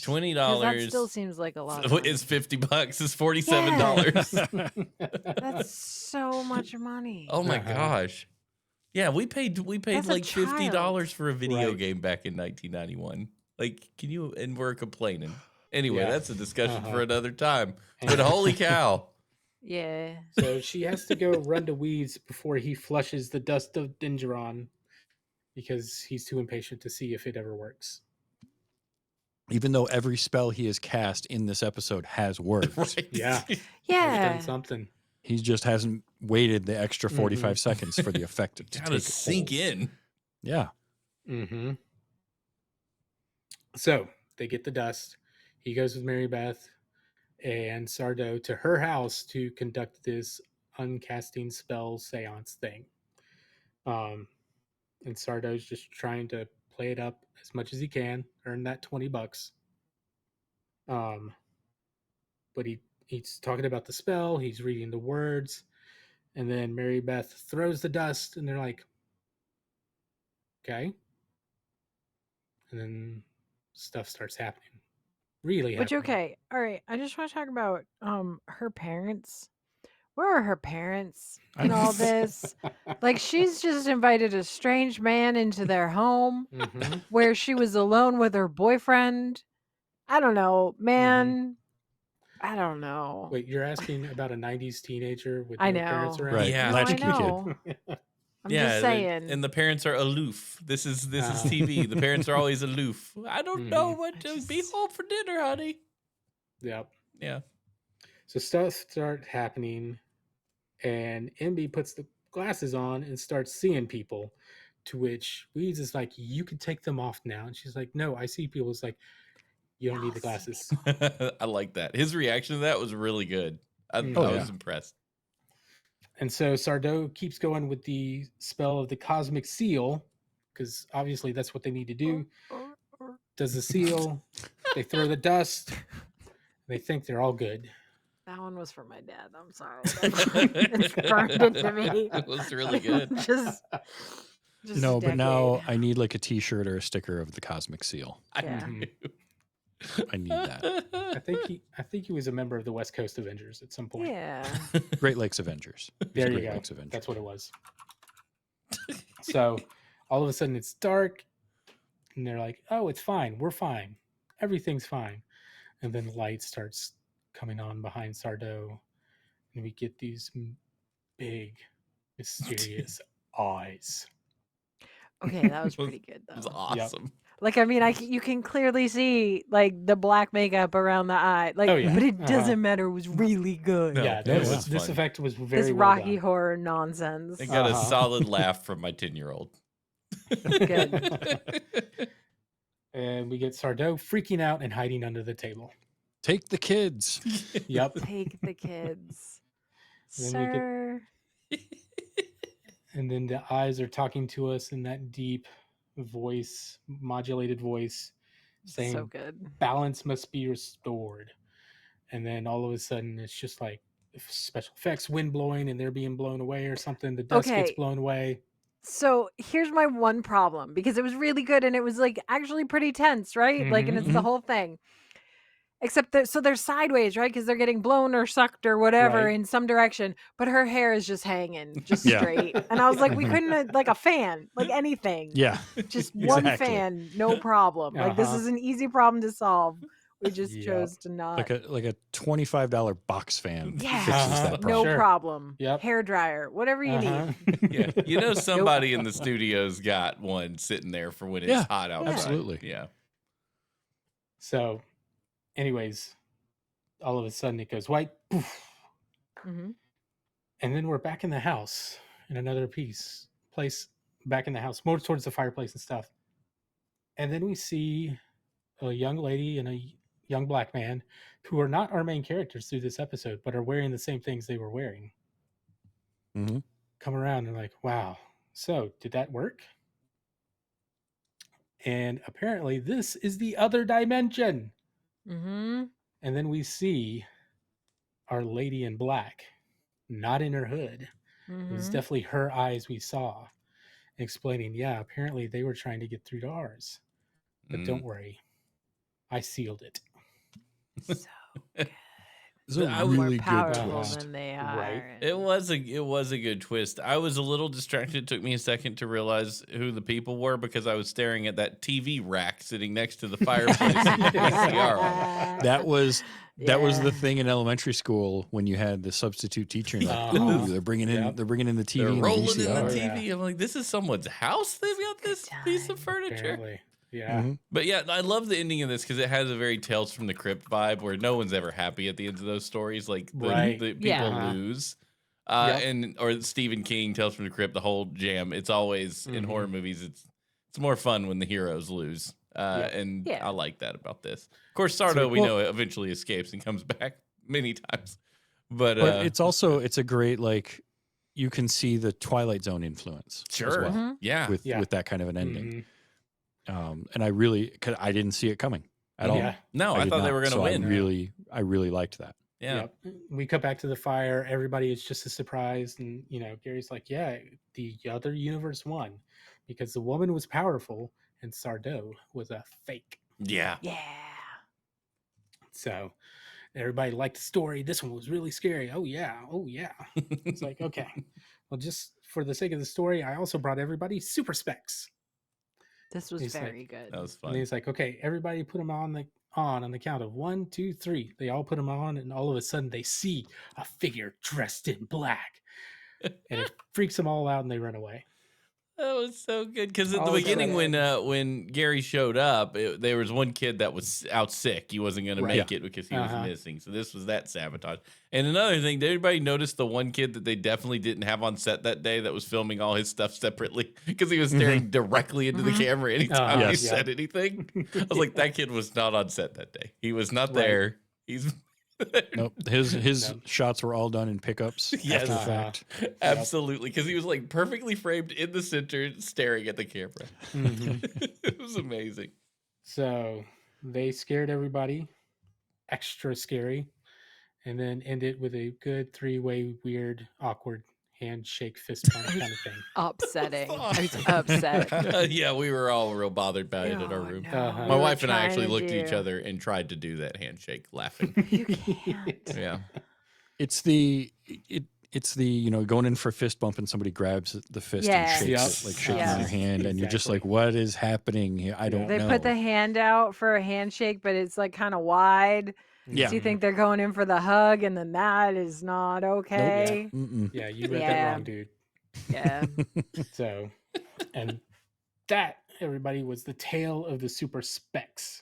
$20 That still seems like a lot. Of is money. $50 is $47. That's so much money. Oh my Uh-huh. gosh. Yeah, we paid That's a like $50 for a video Right. game back in 1991. Like, and we're complaining. Anyway, Yeah. that's a discussion Uh-huh. for another time. And- But holy cow. Yeah. So she has to go run to Weeds before he flushes the dust of Dingeron because he's too impatient to see if it ever works. Even though every spell he has cast in this episode has worked, Right. Yeah. He's Yeah. done something. he just hasn't waited the extra Mhm. 45 seconds for the effect to Gotta take sink hold. in. Yeah. Mm-hmm. So they get the dust. He goes with Mary Beth. and Sardo to her house to conduct this uncasting spell seance thing. Um, and Sardo's just trying to play it up as much as he can, earn that $20. Um, but he's talking about the spell, he's reading the words, and then Mary Beth throws the dust, and they're like, "Okay," and then stuff starts happening. Really Which happening. okay, all right. I just want to talk about her parents. Where are her parents in all this? Like she's just invited a strange man into their home Mm-hmm. where she was alone with her boyfriend. I don't know, man. I don't know. Wait, you're asking about a '90s teenager with I no parents know. around? Right. Yeah. No, I Latchkey kid. know. I'm just Yeah, saying. and the parents are aloof. This is Uh-huh. TV. The parents are always aloof. I don't know Mhm. what to be home for dinner, honey. Yep. Yeah. So stuff start happening, and MB puts the glasses on and starts seeing people. To which Weeds is like, "You can take them off now," and she's like, "No, I see people." It's like, "You don't need the Y'all see glasses." I like that. His reaction to that was really good. I Mhm. Oh, was yeah. impressed. And so Sardo keeps going with the spell of the cosmic seal, because obviously that's what they need to do. Does the seal, they throw the dust, they think they're all good. That one was for my dad. I'm sorry. It's burned into me. It was really good. just No, a but now decade. I need like a T-shirt or a sticker of the cosmic seal. Yeah. Mhm. I need that. I think he was a member of the West Coast Avengers at some point. Yeah. Great Lakes Avengers. There you Great go. Lakes Avengers. That's what it was. So all of a sudden it's dark, and they're like, "Oh, it's fine. We're fine. Everything's fine." And then light starts coming on behind Sardo, and we get these big, mysterious eyes. Okay, that was Was- pretty good It was though. awesome. Like I mean, you can clearly see like the black makeup around the eye. Like, Oh, yeah. but it Uh-huh. doesn't matter. It was really good. No, Yeah, it this, was this fun. effect was very This well Rocky done. horror nonsense. I got a Uh-huh. solid laugh from my 10-year-old. Good. And we get Sardo freaking out and hiding under the table. Take the kids. Yep. Take the kids, Then we get- sir. And then the eyes are talking to us in that deep voice, modulated voice, saying So good. balance must be restored. And then all of a sudden it's just like special effects, wind blowing, and they're being blown away or something. The dust gets Okay. blown away. So here's my one problem because it was really good and it was like actually pretty tense, right? Like, and it's the Mhm. whole thing. Except that, so they're sideways, right? Because they're getting blown or sucked or whatever Right. in some direction, but her hair is just hanging, just Yeah. straight. And I was like, we Mhm. couldn't like a fan, like anything. Yeah. Just one Exactly. fan, no problem. Like this Uh-huh. is an easy problem to solve. We just Yep. chose to not. Like a $25 box fan Yeah. fixes Uh-huh. that no problem. Sure. problem. Yep. Hair dryer, whatever you Uh-huh. Yeah, you know somebody in the studio's got one sitting there for when it's Yeah, hot outside. absolutely. Yeah. So, anyways, all of a sudden it goes white, poof, need. Hmm. and then we're back in the house in another place back in the house, more towards the fireplace and stuff. And then we see a young lady and a young black man who are not our main characters through this episode, but are wearing the same things they were wearing. Mm-hmm. Come around and like, wow, so did that work? And apparently this is the other dimension. Hmm. And then we see our lady in black, not in her hood. It was Hmm. definitely her eyes we saw, explaining, yeah, apparently they were trying to get through to ours. But don't worry, I sealed it. So It's a I was- more really powerful good twist. than they are. Right. It was a good twist. I was a little distracted. It took me a second to realize who the people were because I was staring at that TV rack sitting next to the fireplace with the VCR on it. That was the Yeah. thing in elementary school when you had the substitute teacher and you're like, Uh-huh. ooh, they're bringing in Yep. the TV They're and the rolling in VCR. the Oh, TV. yeah. I'm like, this is someone's house. They've got this piece of time, furniture. Apparently. Yeah. Mhm. But yeah, I love the ending of this because it has a very Tales from the Crypt vibe where no one's ever happy at the end of those stories. Like the, Right. the people Yeah. Uh-huh. lose. Yep. And or Stephen King, Tales from the Crypt, the whole jam. It's always in Mhm. horror movies. It's more fun when the heroes lose. Yep. And Yeah. I like that about this. Of course, Sardo, So- we well- know, eventually escapes and comes back. many times. But it's also it's a great like you can see the Twilight Zone influence as sure, well Mhm. yeah, with that kind of an ending. Mhm. And I really, cause I didn't see it coming at all. Yeah. no, I did thought they not. were gonna So win. I really liked that. Yeah, Yep. We cut back to the fire. Everybody is just as surprised. And, Gary's like, yeah, the other universe won because the woman was powerful and Sardo was a fake. yeah. Yeah. So everybody liked the story. This one was really scary. Oh, yeah. Oh, yeah. It's like, okay. Well, just for the sake of the story, I also brought everybody super specs. This was He's very like, good. That was and fun. he's like, okay, everybody put them on the count of 1, 2, 3. They all put them on, and all of a sudden they see a figure dressed in black, and it freaks them all out, and they run away. That was so good because at the All beginning excited. when Gary showed up, there was one kid that was out sick. He wasn't going to Right. make it because he was Uh-huh. missing. So this was that sabotage. And another thing, did everybody notice the one kid that they definitely didn't have on set that day that was filming all his stuff separately because he was staring directly into the Mhm. camera anytime he Yes. said anything? I was like, that kid was not on set that day. He was not Right. there. He's Nope. His No. shots were all done in pickups Yes. after the Uh-huh. fact. Absolutely, because he was like perfectly framed in the center, staring at the camera. Mhm. It was amazing. So they scared everybody, extra scary, and then ended with a good 3-way, weird, awkward handshake, fist bump kind of thing. Upsetting. I was Fuck. upset. Yeah, we were all real bothered by it in our Oh, room. no. Uh-huh. We My were wife and I trying actually to looked at each do- other and tried to do that handshake, laughing. You can't. Yeah, It's the going in for a fist bump and somebody grabs the fist Yes. and Yep. shakes it like shaking Yes. your hand and you're just like, Exactly. what is happening here? I don't Yeah. They know. put the hand out for a handshake, but it's like kind of wide. Yeah. So you Mhm. think they're going in for the hug, and then that is not okay. Mm-mm. Yeah, you read that Yeah. wrong, dude. Yeah. So, and that, everybody, was the tale of the super specs.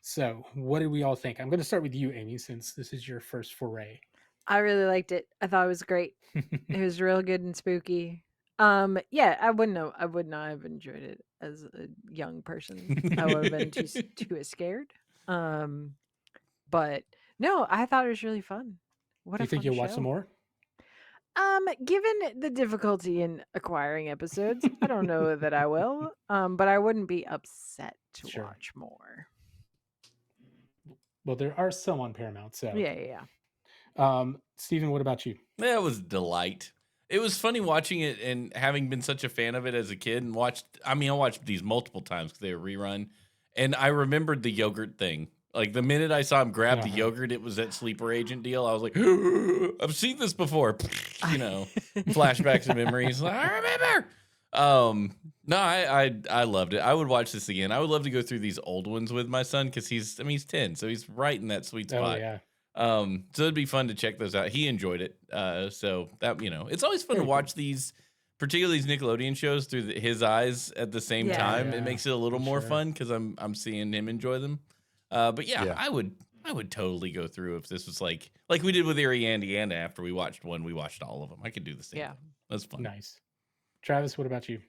So, what did we all think? I'm going to start with you, Amy, since this is your first foray. I really liked it. I thought it was great. It was real good and spooky. Yeah, I would not have enjoyed it as a young person. I would have been too scared. But no, I thought it was really fun. What Do a you think fun you'll show. watch some more? Given the difficulty in acquiring episodes, I don't know that I will. But I wouldn't be upset to Sure. watch more. Well, there are some on Paramount. So, Yeah. Stephen, what about you? that was a delight. It was funny watching it and having been such a fan of it as a kid and I watched these multiple times because they were rerun. And I remembered the yogurt thing. Like the minute I saw him grab the Uh-huh. yogurt, it was that sleeper agent deal. I was like, I've seen this before. Flashbacks and memories. Like, I remember. No, I loved it. I would watch this again. I would love to go through these old ones with my son because he's 10, so he's right in that sweet spot. Oh, yeah. So it'd be fun to check those out. He enjoyed it. So that, it's always fun Very to watch these, particularly these Nickelodeon shows through his eyes at the same Yeah. time. Yeah, It makes it a little for more sure. fun because I'm seeing him enjoy them. But yeah, Yeah. I would totally go through if this was like we did with Erie, Indiana. After we watched one, we watched all of them. I could do the same. Yeah. thing. That's fun. Nice. Travis, what about you?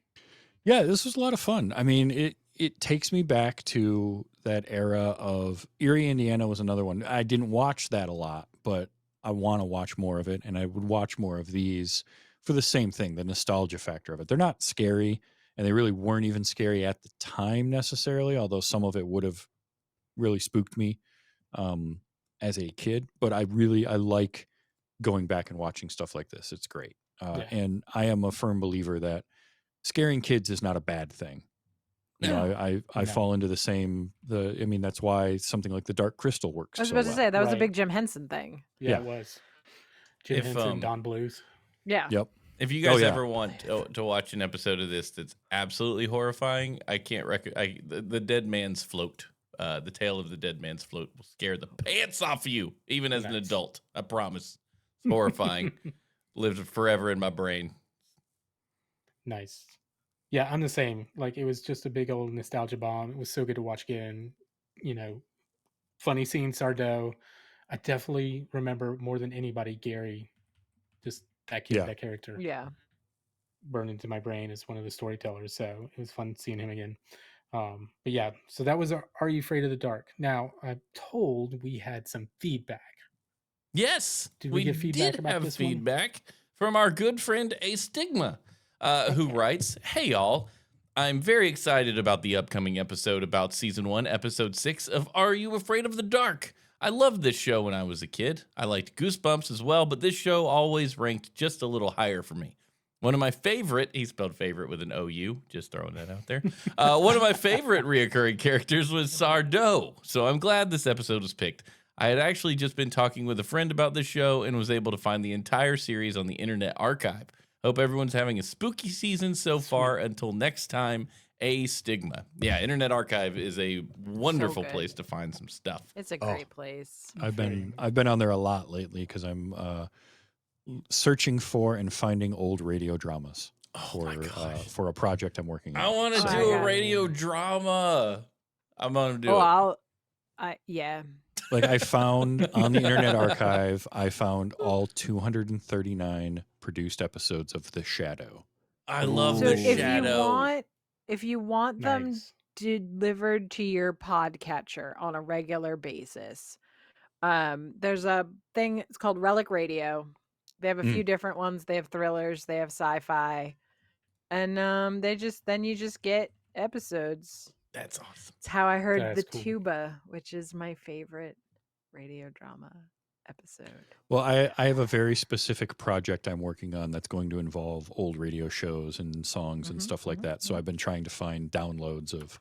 Yeah, this was a lot of fun. I mean, it takes me back to that era of Erie, Indiana was another one. I didn't watch that a lot, but I want to watch more of it, and I would watch more of these for the same thing, the nostalgia factor of it. They're not scary, and they really weren't even scary at the time necessarily, although some of it would have really spooked me as a kid. But I like going back and watching stuff like this. It's great. Yeah. And I am a firm believer that scaring kids is not a bad thing. You know, I No. fall into that's why something like the Dark Crystal works I was so about to well. say that was a Right. big Jim Henson thing. Yeah, Yeah. it was. Jim If, Henson, Don Blues. Yeah. Yep. If you guys yeah. ever want to watch an episode of this that's absolutely horrifying, I can't the Dead Man's Float. The Tale of the Dead Man's Float will scare the pants off of you, even as an Nice. adult. I promise. It's horrifying. Lived forever in my brain. Nice. Yeah, I'm the same. Like, it was just a big old nostalgia bomb. It was so good to watch again. Funny scene, Sardo. I definitely remember more than anybody Gary. Just that kid, Yeah. that character Yeah. burned into my brain as one of the storytellers. So it was fun seeing him again. But yeah, so that was Are You Afraid of the Dark? Now, I'm told we had some feedback Yes, Did we get feedback did about have this one? feedback from our good friend A Stigma, who writes, "Hey y'all, I'm very excited about the upcoming episode about season 1, episode 6 of Are You Afraid of the Dark? I loved this show when I was a kid. I liked Goosebumps as well, but this show always ranked just a little higher for me. One of my favorite, he spelled favorite with an OU, just throwing that out there. One of my favorite reoccurring characters was Sardo, so I'm glad this episode was picked. I had actually just been talking with a friend about this show and was able to find the entire series on the Internet Archive. Hope everyone's having a spooky season so far. Until next time, A Stigma." Yeah, Internet Archive is a wonderful good. place to find some stuff. It's a great place. I've been on there a lot lately because I'm searching for and finding old radio dramas for a project I'm working on. I want to Oh, do I a got radio drama. I'm going to do it. Yeah. Like I found on the Internet Archive, I found all 239 produced episodes of The Shadow. I love So The if Shadow. you want them Nice. delivered to your podcatcher on a regular basis, there's a thing. It's called Relic Radio. They have a few different ones. They have thrillers. They have sci-fi, and you just get episodes. That's awesome. It's how I heard That's The cool. Tuba, which is my favorite radio drama episode. Well, I have a very specific project I'm working on that's going to involve old radio shows and songs and stuff like that. So I've been trying to find downloads of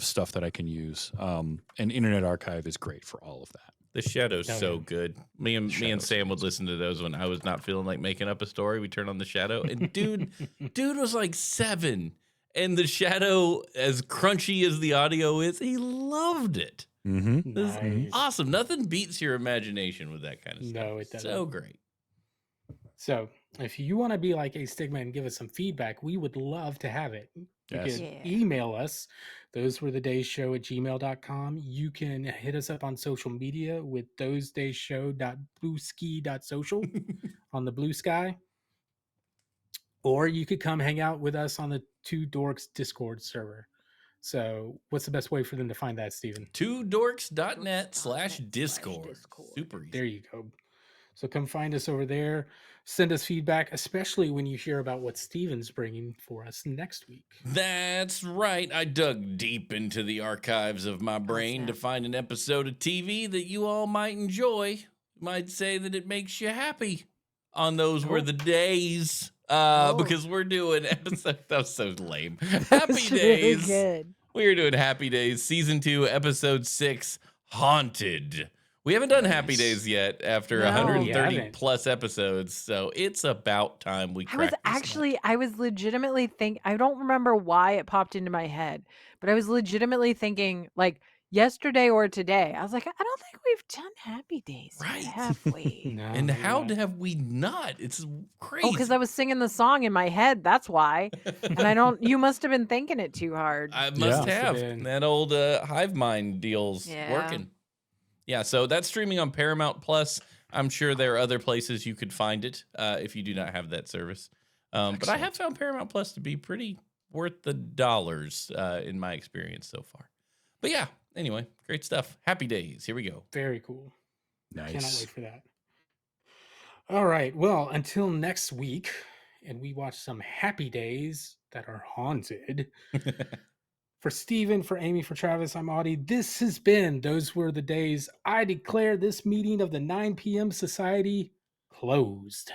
stuff that I can use. And Internet Archive is great for all of that. The Shadow's Oh, so yeah. good. Me and Sam would listen to those when I was not feeling like making up a story. We turn on The Shadow, and dude was like 7, and The Shadow, as crunchy as the audio is, he loved it. Mm-hmm. This is Nice. awesome. Nothing beats your imagination with that kind of stuff. No, it doesn't. So great. So if you want to be like A Stigma and give us some feedback, we would love to have it. You Yes. can Yeah. email us, thosewerethedayshow@gmail.com. You can hit us up on social media with thosedayshow.blueski.social on the Blue Sky. Or you could come hang out with us on the Two Dorks Discord server. So what's the best way for them to find that, Steven? twodorks.net/Discord. Super easy. There you go. So come find us over there. Send us feedback, especially when you hear about what Steven's bringing for us next week. That's right. I dug deep into the archives of my brain to find an episode of TV that you all might enjoy. Might say that it makes you happy. On those were the days. Because we're doing episode. That was so lame. Happy Days. Really good. We are doing Happy Days, season 2, episode 6, Haunted. We haven't done Happy Days yet after No. 130 We haven't. plus episodes, so it's about time we crack I was legitimately I don't remember why it popped into my head, but I was legitimately thinking like yesterday or today. I was like, I don't think we've done Happy Days yet, Right. have we? No, And maybe how not. have we not? It's crazy. Oh, because I was singing the song in my head. That's why. And you must have been thinking it too hard. I must Yeah. Must have have. been. That old hive mind deal's Yeah. working. Yeah, so that's streaming on Paramount Plus. I'm sure there are other places you could find it if you do not have that service. But I have found Paramount Plus to be pretty worth the dollars in my experience so far. But yeah, anyway, great stuff. Happy Days. Here we go. Very cool. Cannot Nice. wait for that. All right. Well, until next week, and we watch some Happy Days that are haunted. For Steven, for Amy, for Travis, I'm Audie. This has been Those Were the Days. I declare this meeting of the 9 p.m. Society closed.